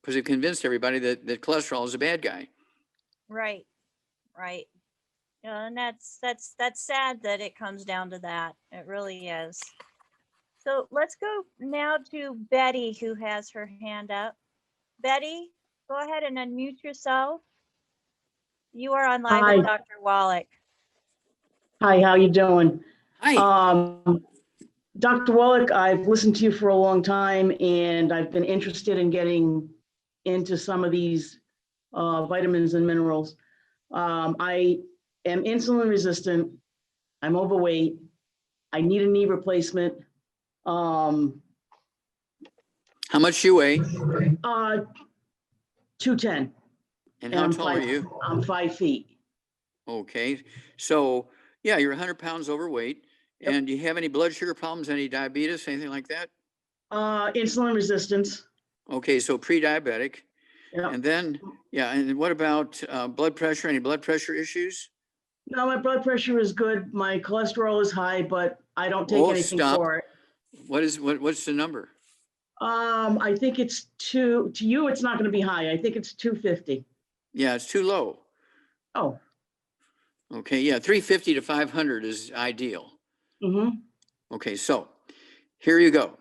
because they've convinced everybody that cholesterol is a bad guy. right. And that's sad that it comes down to that. It really is. So let's go now to Betty, who has her hand up. Betty, go ahead and unmute yourself. You are on live Hi. with Dr. Wallach. Hi, how you doing? Hi. Dr. Wallach, I've listened to you for a long time and I've been interested in getting into some of these vitamins and minerals. I am insulin resistant. I'm overweight. I need a knee replacement. How much you weigh 210. and how tall are you? I'm 5 feet. Okay. So yeah, you're 100 pounds overweight. Yep. And do you have any blood sugar problems, any diabetes, anything like that? Insulin resistance. Okay. So pre-diabetic. Yeah. And then, yeah. And what about blood pressure? Any blood pressure issues? No, my blood pressure is good. My cholesterol is high, but I don't take Oh, anything stop. for it. What's the number? I think it's to you, it's not going to be high. I think it's 250. Yeah, it's too low. Oh. Okay. Yeah. 350 to 500 is ideal. Mm-hmm. Okay. So here you go.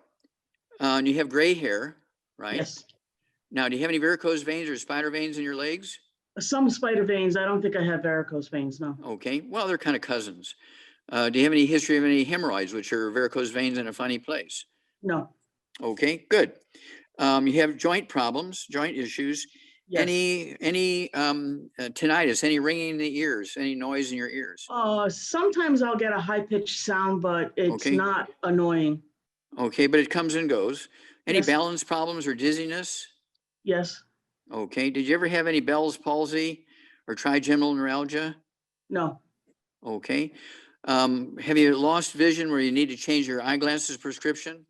And you have gray hair, right? Yes. Now, do you have any varicose veins or spider veins in your legs? Some spider veins. I don't think I have varicose veins, no. Okay. Well, they're kind of cousins. Do you have any history of any hemorrhoids, which are varicose veins in a funny place? No. Okay, good. You have joint problems, joint issues. Yes. Any tinnitus, any ringing in the ears, any noise in your ears? Sometimes I'll get a high-pitched sound, but it's Okay. not annoying. Okay, but it comes and goes. Any Yes. balance problems or dizziness? Yes. Okay. Did you ever have any Bell's palsy or trigeminal neuralgia? No. Okay. Have you lost vision where you need to change your eyeglasses prescription?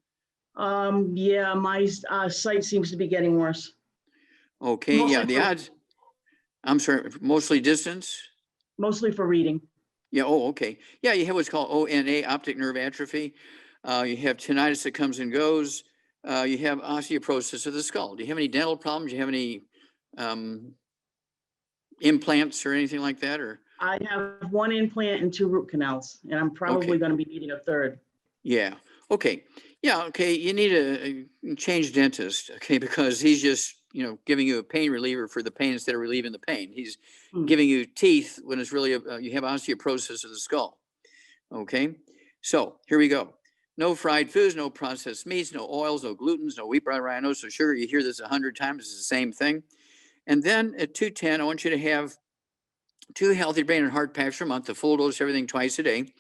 Yeah, my sight seems to be getting worse. Okay, yeah, Mostly the for- odds. I'm sorry, mostly distance? Mostly for reading. Yeah, oh, okay. Yeah, you have what's called ONA, optic nerve atrophy. You have tinnitus that comes and goes. You have osteoporosis of the skull. Do you have any dental problems? Do you have any implants or anything like that? Or I have one implant and 2 root canals, and I'm probably Okay. going to be needing a third. yeah, okay, yeah, okay. You need a change dentist, okay, because he's just giving you a pain reliever for the pain instead of relieving the pain. He's Hmm. giving you teeth when it's really you have osteoporosis of the skull. Okay, so here we go. No fried foods, no processed meats, no oils, no glutens, no wheat, bran, rhinos, no sugar. You hear this 100 times. It's the same thing. And then at 210, I want you to have 2 healthy brain and heart packs per month, the full dose, everything twice a day.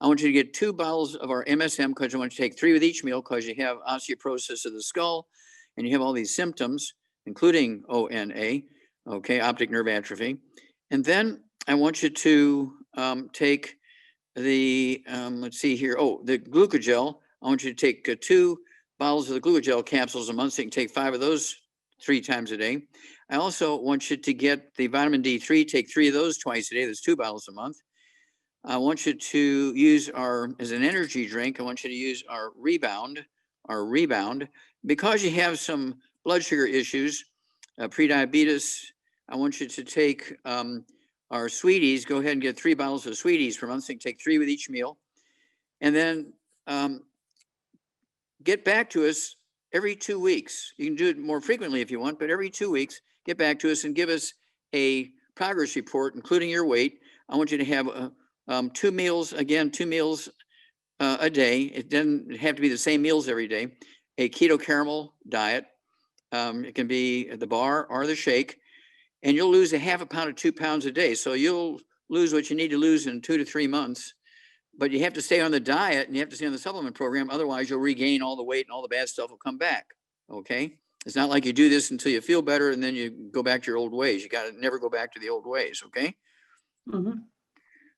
I want you to get 2 bottles of our MSM because I want you to take 3 with each meal because you have osteoporosis of the skull and you have all these symptoms, including ONA, okay, optic nerve atrophy. And then I want you to take the, let's see here, the glucogel. I want you to take 2 bottles of the glucogel capsules a month, so you can take 5 of those 3 times a day. I also want you to get the vitamin D3, take 3 of those twice a day. That's 2 bottles a month. I want you to use as an energy drink, I want you to use our Rebound, because you have some blood sugar issues, prediabetes. I want you to take our Sweeties. Go ahead and get 3 bottles of Sweeties per month. So you can take 3 with each meal. And then get back to us every 2 weeks. You can do it more frequently if you want, but every 2 weeks, get back to us and give us a progress report, including your weight. I want you to have 2 meals, again, 2 meals a day. It doesn't have to be the same meals every day. A keto caramel diet. It can be the bar or the shake. And you'll lose a half a pound to 2 pounds a day. So you'll lose what you need to lose in 2 to 3 months. But you have to stay on the diet and you have to stay on the supplement program. Otherwise, you'll regain all the weight and all the bad stuff will come back. Okay. It's not like you do this until you feel better and then you go back to your old ways. You got to never go back to the old ways. Okay. Mhm.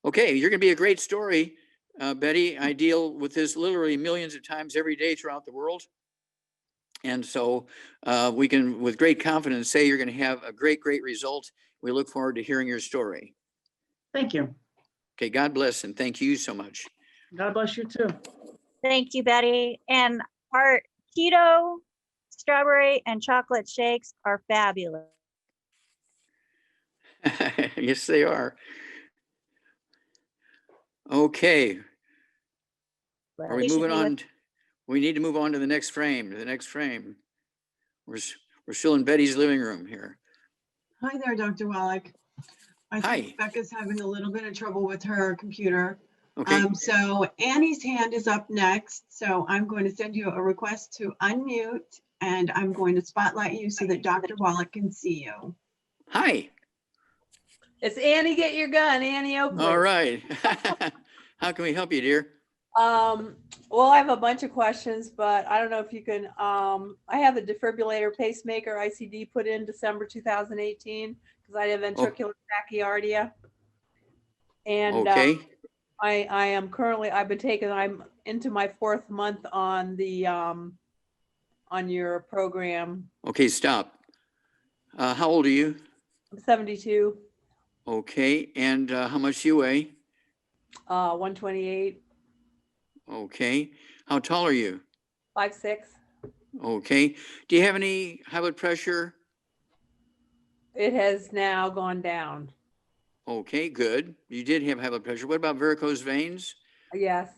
Okay. You're going to be a great story, Betty. I deal with this literally millions of times every day throughout the world. And so we can, with great confidence, say you're going to have a great, great result. We look forward to hearing your story. Thank you. Okay. God bless and thank you so much. God bless you too. Thank you, Betty. And our keto strawberry and chocolate shakes are fabulous. Yes, they are. Okay. Are we They should moving be with- on? We need to move on to the next frame. We're still in Betty's living room here. Hi there, Dr. Wallach. I Hi. think Becca's having a little bit of trouble with her computer. Okay. So Annie's hand is up next. So I'm going to send you a request to unmute and I'm going to spotlight you so that Dr. Wallach can see you. Hi. It's Annie, get your gun, Annie Oakley. All right. How can we help you, dear? Well, I have a bunch of questions, but I don't know if you can, I have a defibrillator pacemaker ICD put in December 2018 because I have ventricular tachycardia. And Okay. I am currently, I'm into my 4th month on the, on your program. Okay, stop. How old are you? I'm 72, Okay, and how much do you weigh? 128, Okay. How tall are you? 5'6". Okay. Do you have any high blood pressure? It has now gone down. Okay, good. You did have high blood pressure. What about varicose veins? Yes.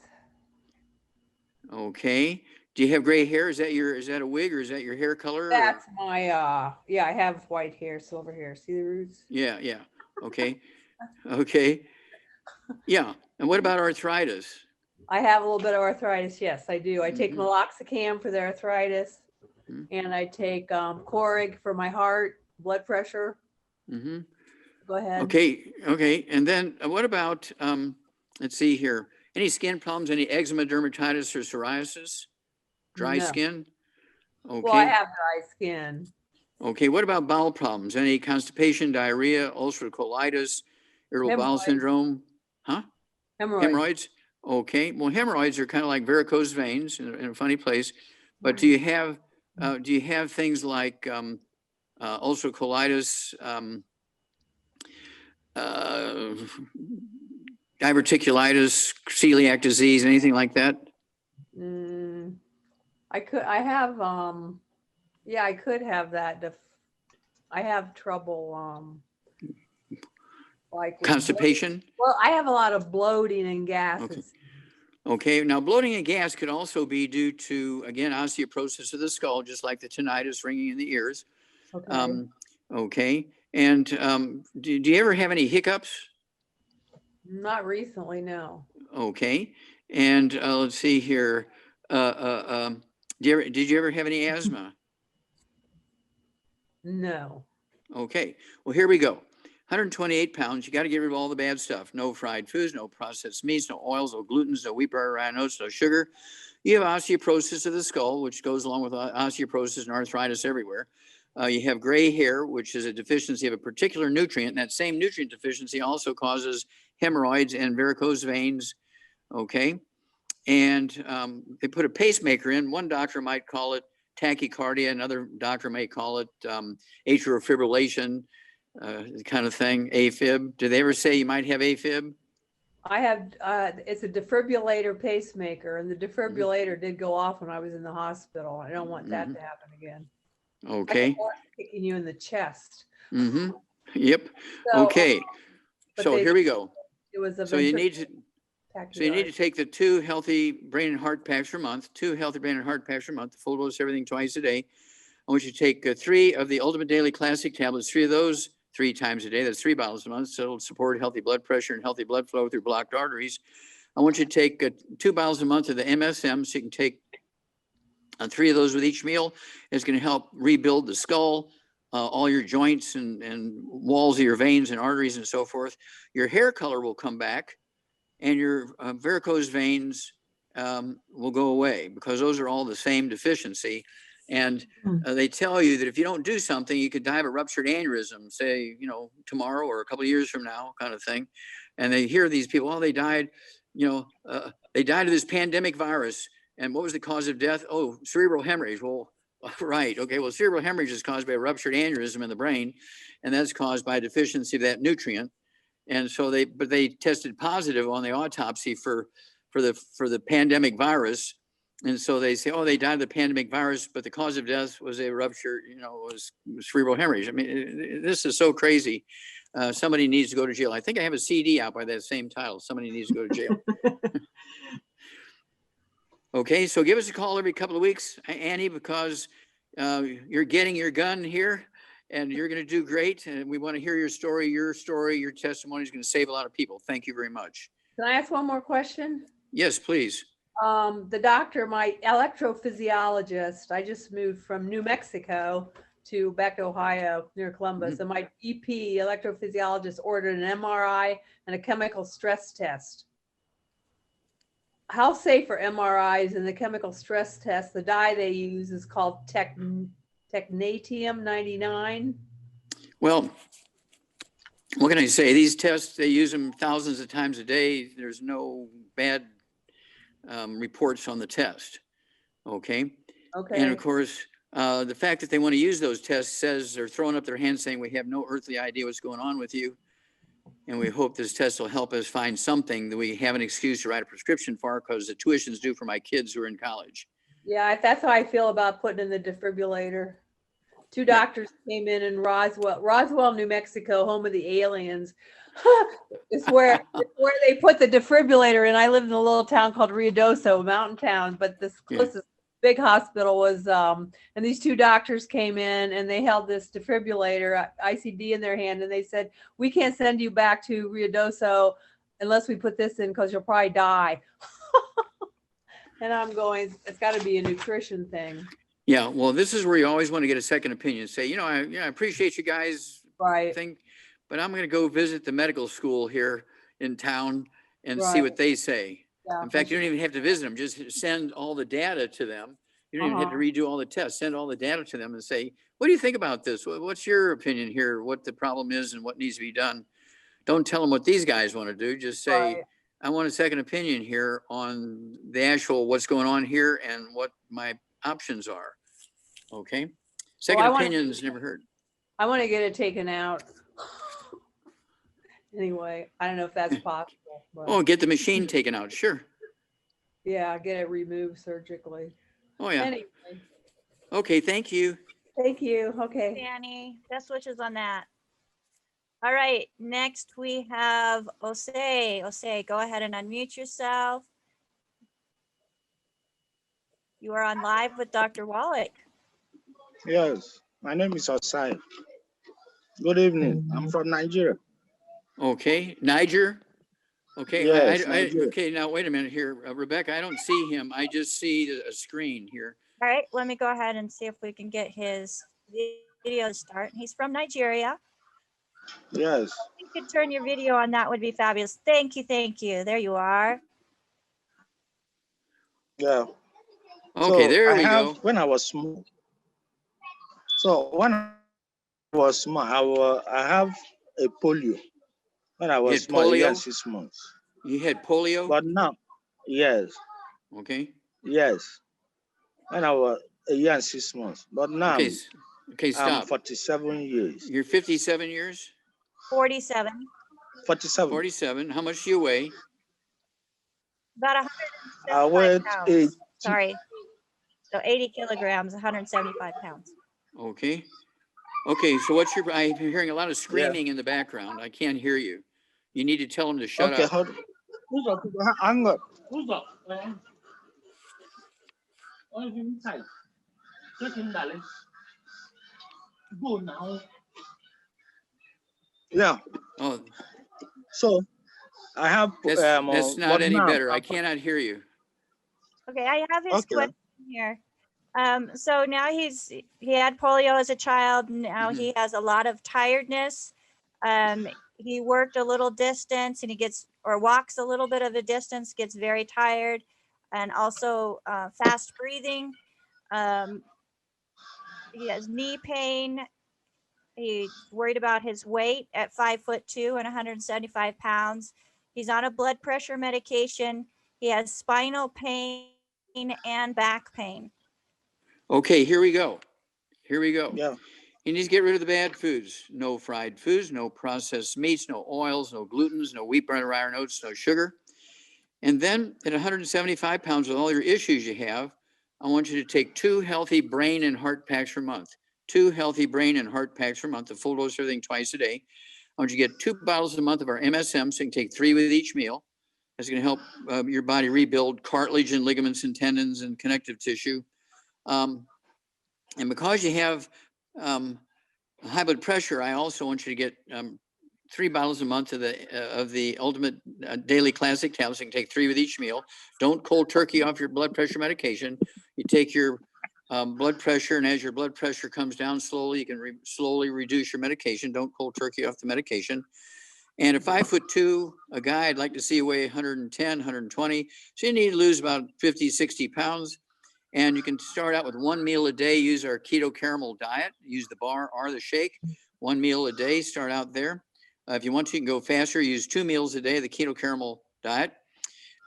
Okay. Do you have gray hair? Is that a wig or is that your hair color? or- That's my, yeah, I have white hair, silver hair. See the roots? Yeah, yeah. Okay. Okay. Yeah. And what about arthritis? I have a little bit of arthritis. Yes, I do. I take Mhm. meloxicam for the arthritis Mhm. and I take Corig for my heart, blood pressure. Mm-hmm. Go ahead. Okay, okay. And then what about, let's see here, any skin problems, any eczema, dermatitis, or psoriasis? Dry No. skin? Well, I Okay, have dry skin. okay. What about bowel problems? Any constipation, diarrhea, ulcerative colitis, irritable bowel Hemorrhoids. syndrome? Huh? Hemorrhoids. Hemorrhoids? Okay, well, hemorrhoids are kind of like varicose veins in a funny place. But do you have things like ulcerative colitis, diverticulitis, celiac disease, anything like that? I have, yeah, I could have that. I have trouble, like. with Constipation? Well, I have a lot of bloating and gas. Okay. It's- Okay, now bloating and gas could also be due to, again, osteoporosis of the skull, just like the tinnitus, ringing in the ears. Okay. Okay, and do you ever have any hiccups? Not recently, no. Okay, and let's see here. Did you ever have any asthma? No. Okay, well, here we go. 128 pounds, you got to get rid of all the bad stuff. No fried foods, no processed meats, no oils, no glutens, no wheat, bread, rye oats, no sugar. You have osteoporosis of the skull, which goes along with osteoporosis and arthritis everywhere. You have gray hair, which is a deficiency of a particular nutrient. And that same nutrient deficiency also causes hemorrhoids and varicose veins. Okay. And they put a pacemaker in. One doctor might call it tachycardia. Another doctor may call it atrial fibrillation, kind of thing, AFib. Did they ever say you might have AFib? I have, it's a defibrillator pacemaker, and the defibrillator did go off when I was in the hospital. I don't want that to happen again. Okay. Kicking you in the chest. Mm-hmm. Yep. So, Okay. but So they- here we go. It was a So you need to, ventricular so you need to tachycardia. take the 2 healthy brain and heart packs per month, 2 healthy brain and heart packs per month, full dose everything twice a day. I want you to take 3 of the Ultimate Daily Classic tablets, 3 of those 3 times a day. That's 3 bottles a month. So it'll support healthy blood pressure and healthy blood flow through blocked arteries. I want you to take 2 bottles a month of the MSM. So you can take 3 of those with each meal. It's going to help rebuild the skull, all your joints and walls of your veins and arteries and so forth. Your hair color will come back, and your varicose veins will go away, because those are all the same deficiency. And they tell you that if you don't do something, you could die of a ruptured aneurysm, say, tomorrow or a couple of years from now, kind of thing. And they hear these people, oh, they died, they died of this pandemic virus. And what was the cause of death? Oh, cerebral hemorrhage. Well, right. Okay. Well, cerebral hemorrhage is caused by a ruptured aneurysm in the brain, and that's caused by a deficiency of that nutrient. And so they tested positive on the autopsy for the pandemic virus. And so they say, oh, they died of the pandemic virus, but the cause of death was a rupture, was cerebral hemorrhage. I mean, this is so crazy. Somebody needs to go to jail. I think I have a CD out by that same title. Somebody needs to go to jail. Okay, so give us a call every couple of weeks, Annie, because you're getting your gun here, and you're going to do great. And we want to hear your story. Your testimony is going to save a lot of people. Thank you very much. Can I ask one more question? Yes, please. The doctor, my electrophysiologist, I just moved from New Mexico back to Ohio near Columbus, and my EP electrophysiologist ordered an MRI and a chemical stress test. How safe are MRIs and the chemical stress test? The dye they use is called Technetium 99. Well, what can I say? These tests, they use them thousands of times a day. There's no bad reports on the test. Okay. Okay. And of course, the fact that they want to use those tests says they're throwing up their hands saying we have no earthly idea what's going on with you. And we hope this test will help us find something that we have an excuse to write a prescription for, because the tuition's due for my kids who are in college. Yeah, that's how I feel about putting in the defibrillator. 2 doctors came in Roswell, New Mexico, home of the aliens. It's where they put the defibrillator in. I live in a little town called Ruidoso, a mountain town, but this closest big hospital was, and these 2 doctors came in and they held this defibrillator ICD in their hand, and they said, we can't send you back to Ruidoso unless we put this in, because you'll probably die. And I'm going, it's got to be a nutrition thing. Yeah, well, this is where you always want to get a second opinion. Say, I appreciate you guys Right. think, but I'm going to go visit the medical school here in town and see what they say. Yeah, In fact, you don't even have to visit them. Just send all the data to them. You don't even have to redo all the tests. Send all the data to them and say, what do you think about this? What's your opinion here? What the problem is and what needs to be done? Don't tell them what these guys want to do. Just say, Right. I want a second opinion here on the actual what's going on here and what my options are. Okay. Second opinions never heard. I want to get it taken out. Anyway, I don't know if that's possible. But. Oh, get the machine taken out. Sure. Yeah, get it removed surgically. Oh, yeah. Anyway, Okay, thank you. thank you. Okay. Danny, best wishes on that. All right, next we have Osei. Osei, go ahead and unmute yourself. You are on live with Dr. Wallach. Yes, my name is Osai. Good evening. I'm from Nigeria. Okay, Niger. Okay, Yes, Nigeria. okay, now wait a minute here. Rebecca, I don't see him. I just see a screen here. All right, let me go ahead and see if we can get his video to start. He's from Nigeria. Yes. If you could turn your video on, that would be fabulous. Thank you, thank you. There you are. Yeah. Okay, there we go. When I was small. So when I was small, I have a polio. When I You was had small, a year and polio? 6 months. You had polio? But now, yes, Okay, yes. When I was a year and 6 months. But now okay, okay, I'm stop. 47 years. You're 57 years? 47, 47. 47. How much do you weigh? about I 175 weigh pounds. Sorry. So 80 kilograms, 175 pounds. Okay. Okay, so what's your, I'm hearing a lot of Yeah. screaming in the background. I can't hear you. You need to tell them to shut Okay, up. hold on. Who's up? Hang on. Who's up? Yeah. Oh, So I have that's not but any now, better. I cannot hear you. Okay, I have his Okay. question here. So now he had polio as a child. Now Mhm. he has a lot of tiredness. He worked a little distance and he gets or walks a little bit of a distance, gets very tired, and also fast breathing. He has knee pain. He's worried about his weight at 5'2" and 175 pounds. He's on a blood pressure medication. He has spinal pain and back pain. Okay, here we go. Here we go. yeah. He needs to get rid of the bad foods. No fried foods, no processed meats, no oils, no glutens, no wheat, bran, or iron oats, no sugar. And then at 175 pounds with all your issues you have, I want you to take 2 healthy brain and heart packs per month. 2 healthy brain and heart packs per month, a full dose of everything twice a day. I want you to get 2 bottles a month of our MSM, so you can take 3 with each meal. That's going to help your body rebuild cartilage and ligaments and tendons and connective tissue. And because you have high blood pressure, I also want you to get 3 bottles a month of the Ultimate Daily Classic tablets. You can take 3 with each meal. Don't cold turkey off your blood pressure medication. You take your blood pressure, and as your blood pressure comes down slowly, you can slowly reduce your medication. Don't cold turkey off the medication. And at 5'2", a guy, I'd like to see you weigh 110, 120. So you need to lose about 50, 60 pounds. And you can start out with 1 meal a day. Use our keto caramel diet. Use the bar or the shake. 1 meal a day. Start out there. If you want to, you can go faster. Use 2 meals a day, the keto caramel diet.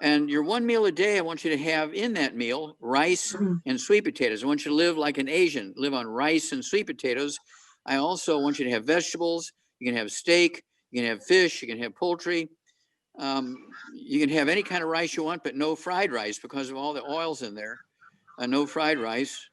And your 1 meal a day, I want you to have in that meal rice and sweet potatoes. I want you to live like an Asian, live on rice and sweet potatoes. I also want you to have vegetables. You can have steak. You can have fish. You can have poultry. You can have any kind of rice you want, but no fried rice because of all the oils in there. No fried rice.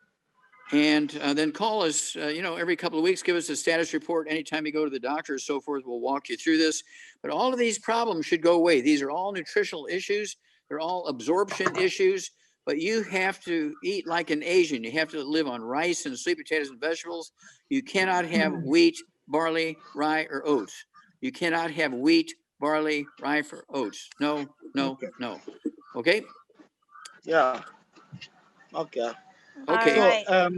And then call us, every couple of weeks, give us a status report. Anytime you go to the doctor or so forth, we'll walk you through this. But all of these problems should go away. These are all nutritional issues. They're all absorption issues. But you have to eat like an Asian. You have to live on rice and sweet potatoes and vegetables. You cannot have wheat, barley, rye, or oats. You cannot have wheat, barley, rye, or oats. No, no, no. Okay? Yeah. Okay. Okay. All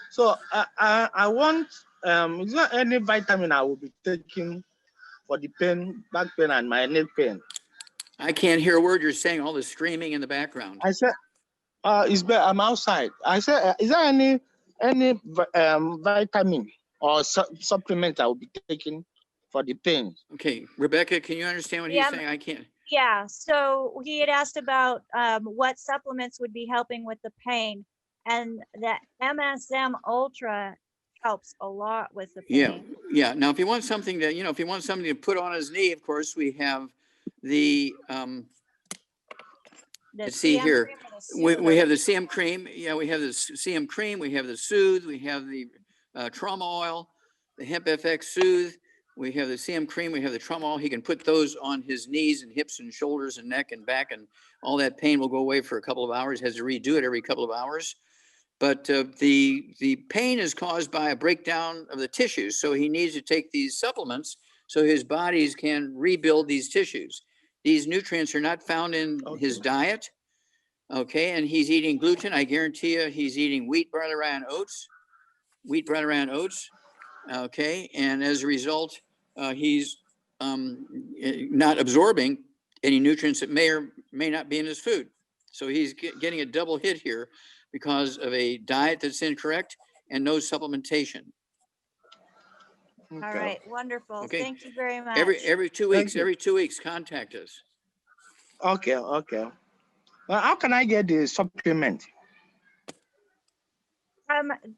So I want is there any vitamin I will be taking for the pain, back pain, and my neck pain? I can't hear a word you're saying. All the screaming in the background. I said, I'm outside. I said, is there any vitamin or supplement I will be taking for the pain? Okay, Rebecca, can you understand what Yeah, he's saying? I can't. Yeah, so he had asked about what supplements would be helping with the pain, and the MSM Ultra helps a lot with the pain. Yeah. Now, if you want something to, if you want something to put on his knee, of course, we have the The Let's see CM here. cream or the We Soothe? have the CM cream. Yeah, we have the CM cream. We have the Soothe. We have the trauma oil, the Hemp FX Soothe. We have the CM cream. We have the trauma oil. He can put those on his knees and hips and shoulders and neck and back, and all that pain will go away for a couple of hours. He has to redo it every couple of hours. But the pain is caused by a breakdown of the tissues. So he needs to take these supplements so his bodies can rebuild these tissues. These nutrients are not found in his diet. Okay, and he's eating gluten. I guarantee you he's eating wheat, barley, rye, and oats. Wheat, barley, rye, and oats. Okay, and as a result, he's not absorbing any nutrients that may or may not be in his food. So he's getting a double hit here because of a diet that's incorrect and no supplementation. All right, wonderful. Okay. Thank you very much. Every 2 weeks, every 2 weeks, contact us. Okay. Well, how can I get the supplement?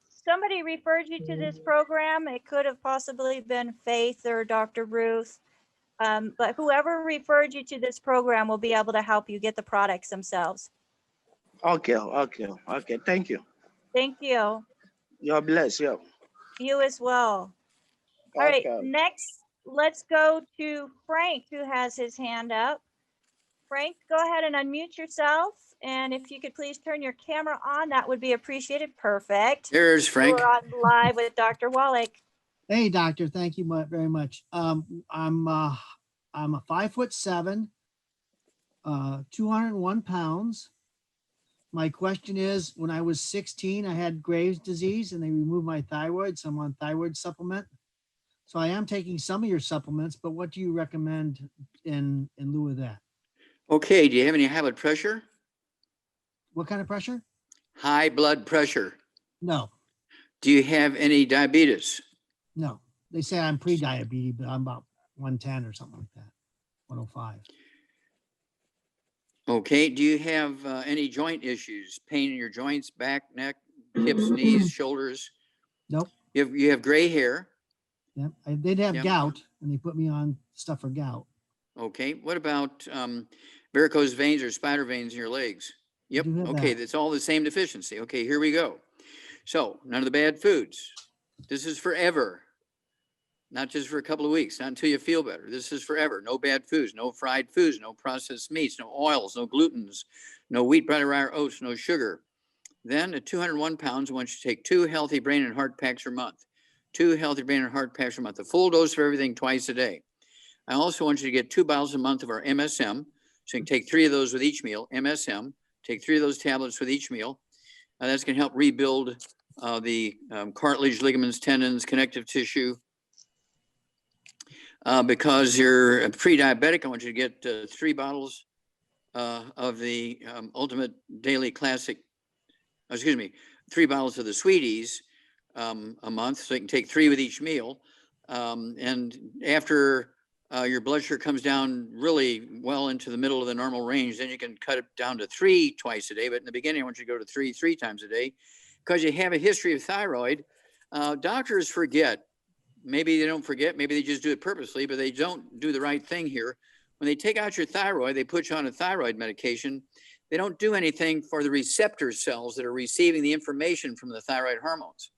Somebody referred you to this program. It could have possibly been Faith or Dr. Ruth. But whoever referred you to this program will be able to help you get the products themselves. Okay. Thank you. Thank you. You're blessed. Yeah. You as well. All right, Okay. next, let's go to Frank, who has his hand up. Frank, go ahead and unmute yourself. And if you could please turn your camera on, that would be appreciated. Perfect. There's Frank. We're on live with Dr. Wallach. Hey, doctor, thank you very much. I'm a 5'7", 201 pounds. My question is, when I was 16, I had Graves' disease and they removed my thyroid, so I'm on thyroid supplement. So I am taking some of your supplements, but what do you recommend in lieu of that? Okay, do you have any high blood pressure? What kind of pressure? High blood pressure. No, Do you have any diabetes? no. They say I'm pre-diabetes, but I'm about 110 or something like that, 105. Okay, do you have any joint issues? Pain in your joints, back, neck, hips, knees, shoulders? Nope. You have gray hair. Yep. I did have Yep. gout and they put me on stuff for gout. Okay, what about varicose veins or spider veins in your legs? Yep, do have okay, that. that's all the same deficiency. Okay, here we go. So none of the bad foods. This is forever. Not just for a couple of weeks, not until you feel better. This is forever. No bad foods, no fried foods, no processed meats, no oils, no glutens, no wheat, barley, rye, or oats, no sugar. Then at 201 pounds, I want you to take 2 healthy brain and heart packs per month. 2 healthy brain and heart packs per month, a full dose of everything twice a day. I also want you to get 2 bottles a month of our MSM. So you can take 3 of those with each meal, MSM, take 3 of those tablets with each meal. That's going to help rebuild the cartilage, ligaments, tendons, connective tissue. Because you're a pre-diabetic, I want you to get 3 bottles of the Ultimate Daily Classic, 3 bottles of the Sweeties a month. So you can take 3 with each meal. And after your blood sugar comes down really well into the middle of the normal range, then you can cut it down to 3 twice a day. But in the beginning, I want you to go to 3 times a day. Because you have a history of thyroid, doctors forget. Maybe they don't forget, maybe they just do it purposely, but they don't do the right thing here. When they take out your thyroid, they put you on a thyroid medication. They don't do anything for the receptor cells that are receiving the information from the thyroid hormones.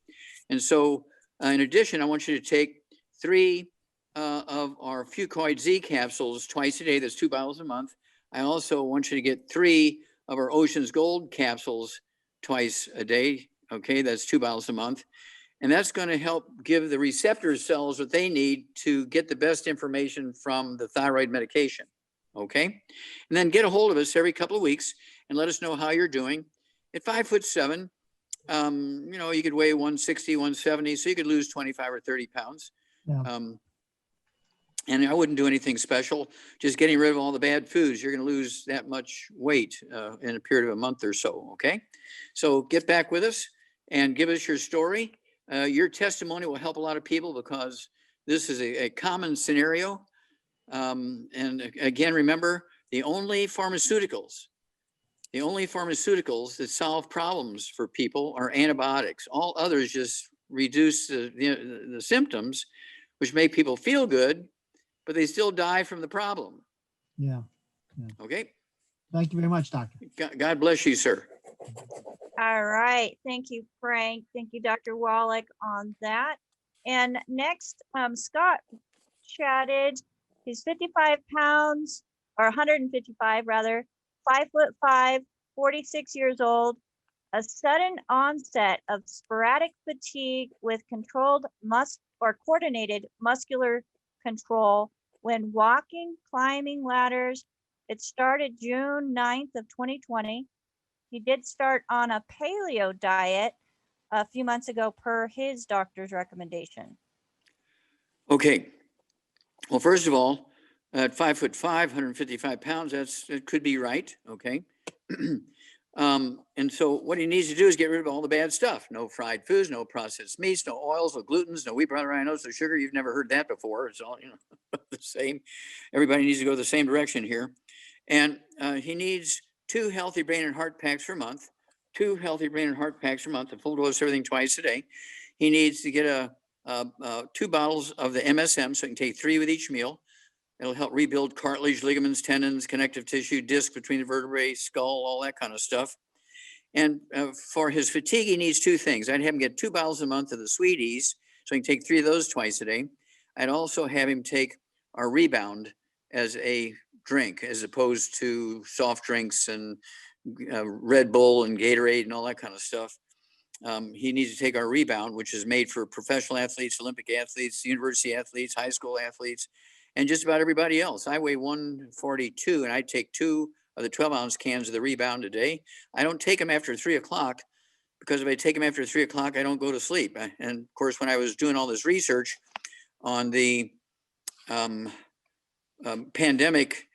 And so in addition, I want you to take 3 of our Fucoid Z capsules twice a day. That's 2 bottles a month. I also want you to get 3 of our Ocean's Gold capsules twice a day. Okay, that's 2 bottles a month. And that's going to help give the receptor cells what they need to get the best information from the thyroid medication. Okay. And then get a hold of us every couple of weeks and let us know how you're doing. At 5'7", you know, you could weigh 160, 170, so you could lose 25 or 30 pounds. Yeah. And I wouldn't do anything special, just getting rid of all the bad foods. You're going to lose that much weight in a period of a month or so. Okay. So get back with us and give us your story. Your testimony will help a lot of people because this is a common scenario. And again, remember, the only pharmaceuticals that solve problems for people are antibiotics. All others just reduce the symptoms, which make people feel good, but they still die from the problem. Yeah. Okay. Thank you very much, Doctor. God bless you, sir. All right. Thank you, Frank. Thank you, Dr. Wallach, on that. And next, Scott chatted. He's 55 pounds, or 155 rather, 5'5", 46 years old. A sudden onset of sporadic fatigue with controlled coordinated muscular control when walking, climbing ladders. It started June 9th of 2020. He did start on a paleo diet a few months ago per his doctor's recommendation. Okay. Well, first of all, at 5'5", 155 pounds, it could be right. Okay. And so what he needs to do is get rid of all the bad stuff. No fried foods, no processed meats, no oils, no glutens, no wheat, brown rye, no sugar. You've never heard that before. It's all, the same. Everybody needs to go the same direction here. And he needs 2 healthy brain and heart packs per month, 2 healthy brain and heart packs per month, a full dose of everything twice a day. He needs to get 2 bottles of the MSM, so he can take 3 with each meal. It'll help rebuild cartilage, ligaments, tendons, connective tissue, disc between the vertebrae, skull, all that kind of stuff. And for his fatigue, he needs 2 things. I'd have him get 2 bottles a month of the Sweeties, so he can take 3 of those twice a day. I'd also have him take our Rebound as a drink, as opposed to soft drinks and Red Bull and Gatorade and all that kind of stuff. He needs to take our Rebound, which is made for professional athletes, Olympic athletes, university athletes, high school athletes, and just about everybody else. I weigh 142, and I take 2 of the 12-ounce cans of the Rebound a day. I don't take them after 3 o'clock, because if I take them after 3 o'clock, I don't go to sleep. And of course, when I was doing all this research on the pandemic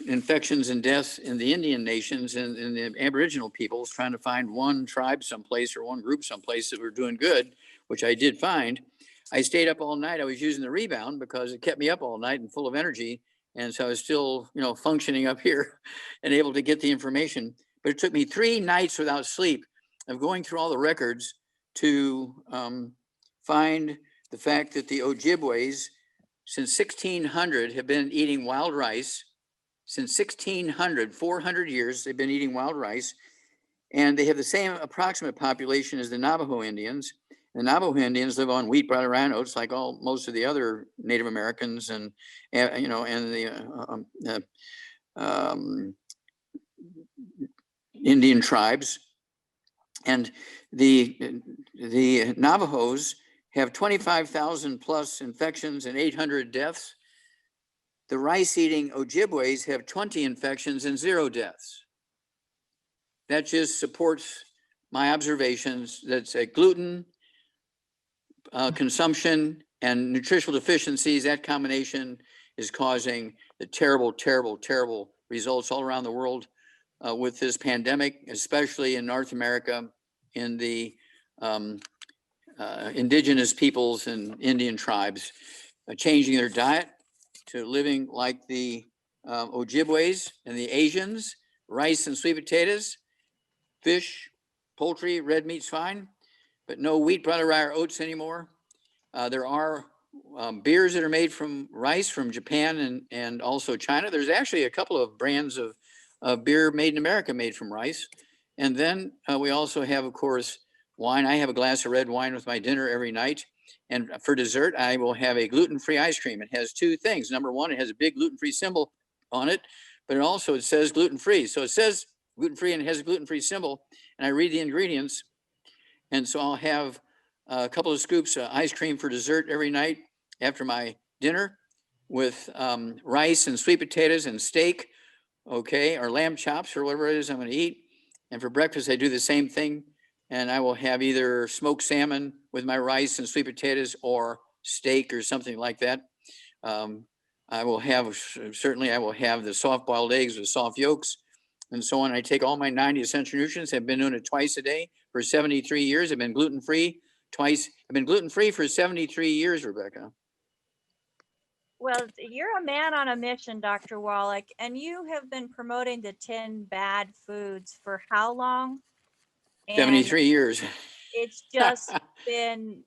infections and deaths in the Indian nations and in the Aboriginal peoples, trying to find one tribe someplace or one group someplace that were doing good, which I did find, I stayed up all night. I was using the Rebound because it kept me up all night and full of energy. And so I was still, functioning up here and able to get the information. But it took me 3 nights without sleep of going through all the records to find the fact that the Ojibways, since 1600, have been eating wild rice. Since 1600, 400 years, they've been eating wild rice. And they have the same approximate population as the Navajo Indians. The Navajo Indians live on wheat, brown rye, and oats, like most of the other Native Americans and the Indian tribes. And the Navajos have 25,000 plus infections and 800 deaths. The rice-eating Ojibways have 20 infections and 0 deaths. That just supports my observations that say gluten consumption and nutritional deficiencies, that combination is causing the terrible, terrible, terrible results all around the world with this pandemic, especially in North America, in the indigenous peoples and Indian tribes, changing their diet to living like the Ojibways and the Asians, rice and sweet potatoes, fish, poultry, red meat's fine, but no wheat, brown rye, or oats anymore. There are beers that are made from rice from Japan and also China. There's actually a couple of brands of beer made in America made from rice. And then we also have, of course, wine. I have a glass of red wine with my dinner every night. And for dessert, I will have a gluten-free ice cream. It has 2 things. Number one, it has a big gluten-free symbol on it, but it says gluten-free. So it says gluten-free and it has a gluten-free symbol. And I read the ingredients. And so I'll have a couple of scoops of ice cream for dessert every night after my dinner with rice and sweet potatoes and steak, okay, or lamb chops or whatever it is I'm going to eat. And for breakfast, I do the same thing. And I will have either smoked salmon with my rice and sweet potatoes or steak or something like that. I will have the soft boiled eggs with soft yolks and so on. I take all my 90 essential nutrients. I've been doing it twice a day for 73 years. I've been gluten-free twice. I've been gluten-free for 73 years, Rebecca. Well, you're a man on a mission, Dr. Wallach, and you have been promoting the 10 bad foods for how long? 73 years. It's just been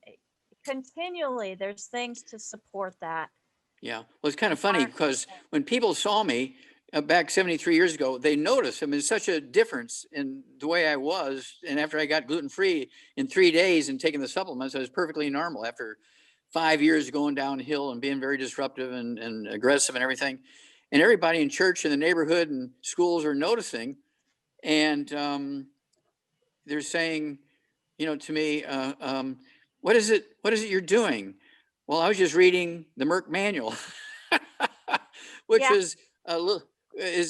continually, there's things to support that. Yeah, well, it's kind of funny because when people saw me, back 73 years ago, they noticed, I mean, such a difference in the way I was. And after I got gluten-free in 3 days and taking the supplements, I was perfectly normal after 5 years going downhill and being very disruptive and aggressive and everything. And everybody in church and the neighborhood and schools are noticing. And they're saying, you know, to me, what is it you're doing? Well, I was just reading the Merck Manual, which Yeah. is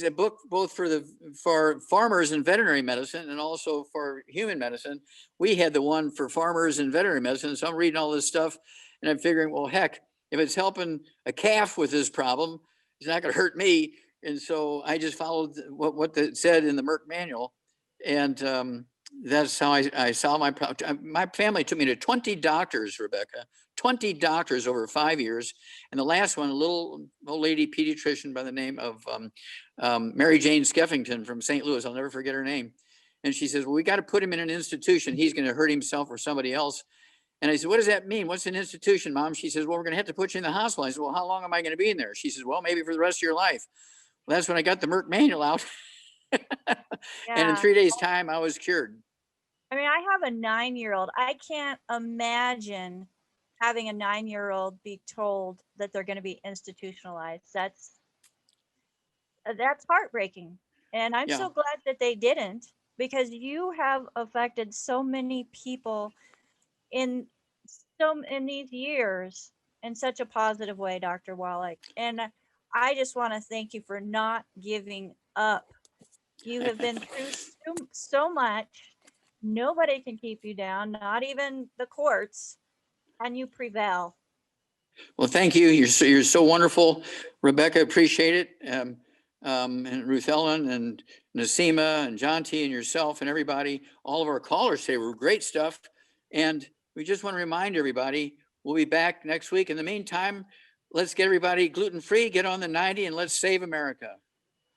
a book both for farmers and veterinary medicine and also for human medicine. We had the one for farmers and veterinary medicine. So I'm reading all this stuff and I'm figuring, well, heck, if it's helping a calf with this problem, it's not going to hurt me. And so I just followed what it said in the Merck Manual. And that's how I solved my problem. My family took me to 20 doctors, Rebecca, 20 doctors over 5 years. And the last one, a little old lady pediatrician by the name of Mary Jane Skeffington from St. Louis. I'll never forget her name. And she says, well, we got to put him in an institution. He's going to hurt himself or somebody else. And I said, what does that mean? What's an institution, Mom? She says, well, we're going to have to put you in the hospital. I said, well, how long am I going to be in there? She says, well, maybe for the rest of your life. Well, that's when I got the Merck Manual out. And in 3 days' time, I was cured. I mean, I have a 9-year-old. I can't imagine having a 9-year-old be told that they're going to be institutionalized. That's heartbreaking. And I'm so glad that they didn't, because you have affected so many people in these years in such a positive way, Dr. Wallach. And I just want to thank you for not giving up. You have been through so much. Nobody can keep you down, not even the courts, and you prevail. Well, thank you. You're so wonderful, Rebecca. Appreciate it. And Ruth Ellen and Nasima and John T and yourself and everybody, all of our callers today were great stuff. And we just want to remind everybody, we'll be back next week. In the meantime, let's get everybody gluten-free, get on the 90, and let's save America.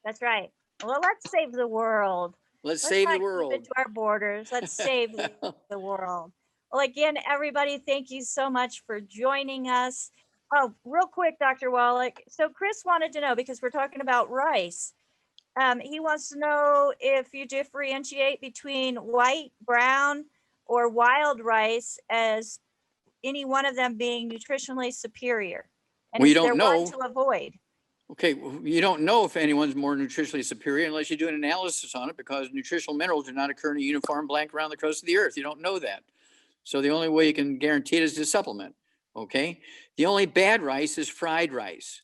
That's right. Well, let's save the world. Let's save the not keep world. it to our borders. Let's save the world. Well, again, everybody, thank you so much for joining us. Oh, real quick, Dr. Wallach. So Chris wanted to know, because we're talking about rice. He wants to know if you differentiate between white, brown, or wild rice as any one of them being nutritionally superior. And We is don't there know. one to avoid? Okay, well, you don't know if anyone's more nutritionally superior unless you do an analysis on it, because nutritional minerals do not occur in a uniform blank around the crust of the earth. You don't know that. So the only way you can guarantee it is to supplement. Okay. The only bad rice is fried rice.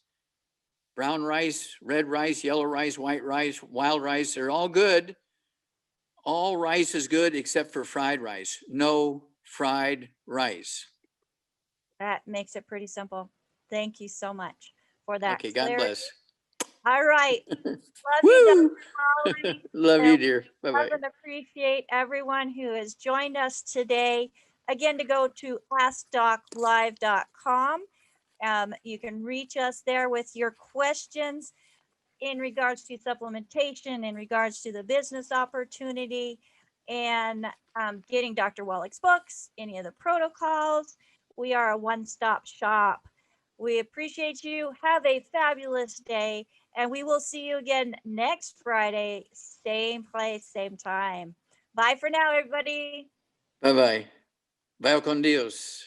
Brown rice, red rice, yellow rice, white rice, wild rice, they're all good. All rice is good except for fried rice. No fried rice. That makes it pretty simple. Thank you so much for that. Okay, God clarity. bless. All right. Love Woo! you, Dr. Wallach. Love you, dear. Love Bye-bye. and appreciate everyone who has joined us today. Again, to go to AskDocLive.com. You can reach us there with your questions in regards to supplementation, in regards to the business opportunity, and getting Dr. Wallach's books, any of the protocols. We are a one-stop shop. We appreciate you. Have a fabulous day, and we will see you again next Friday, same place, same time. Bye for now, everybody. Bye-bye. Vaya con Dios.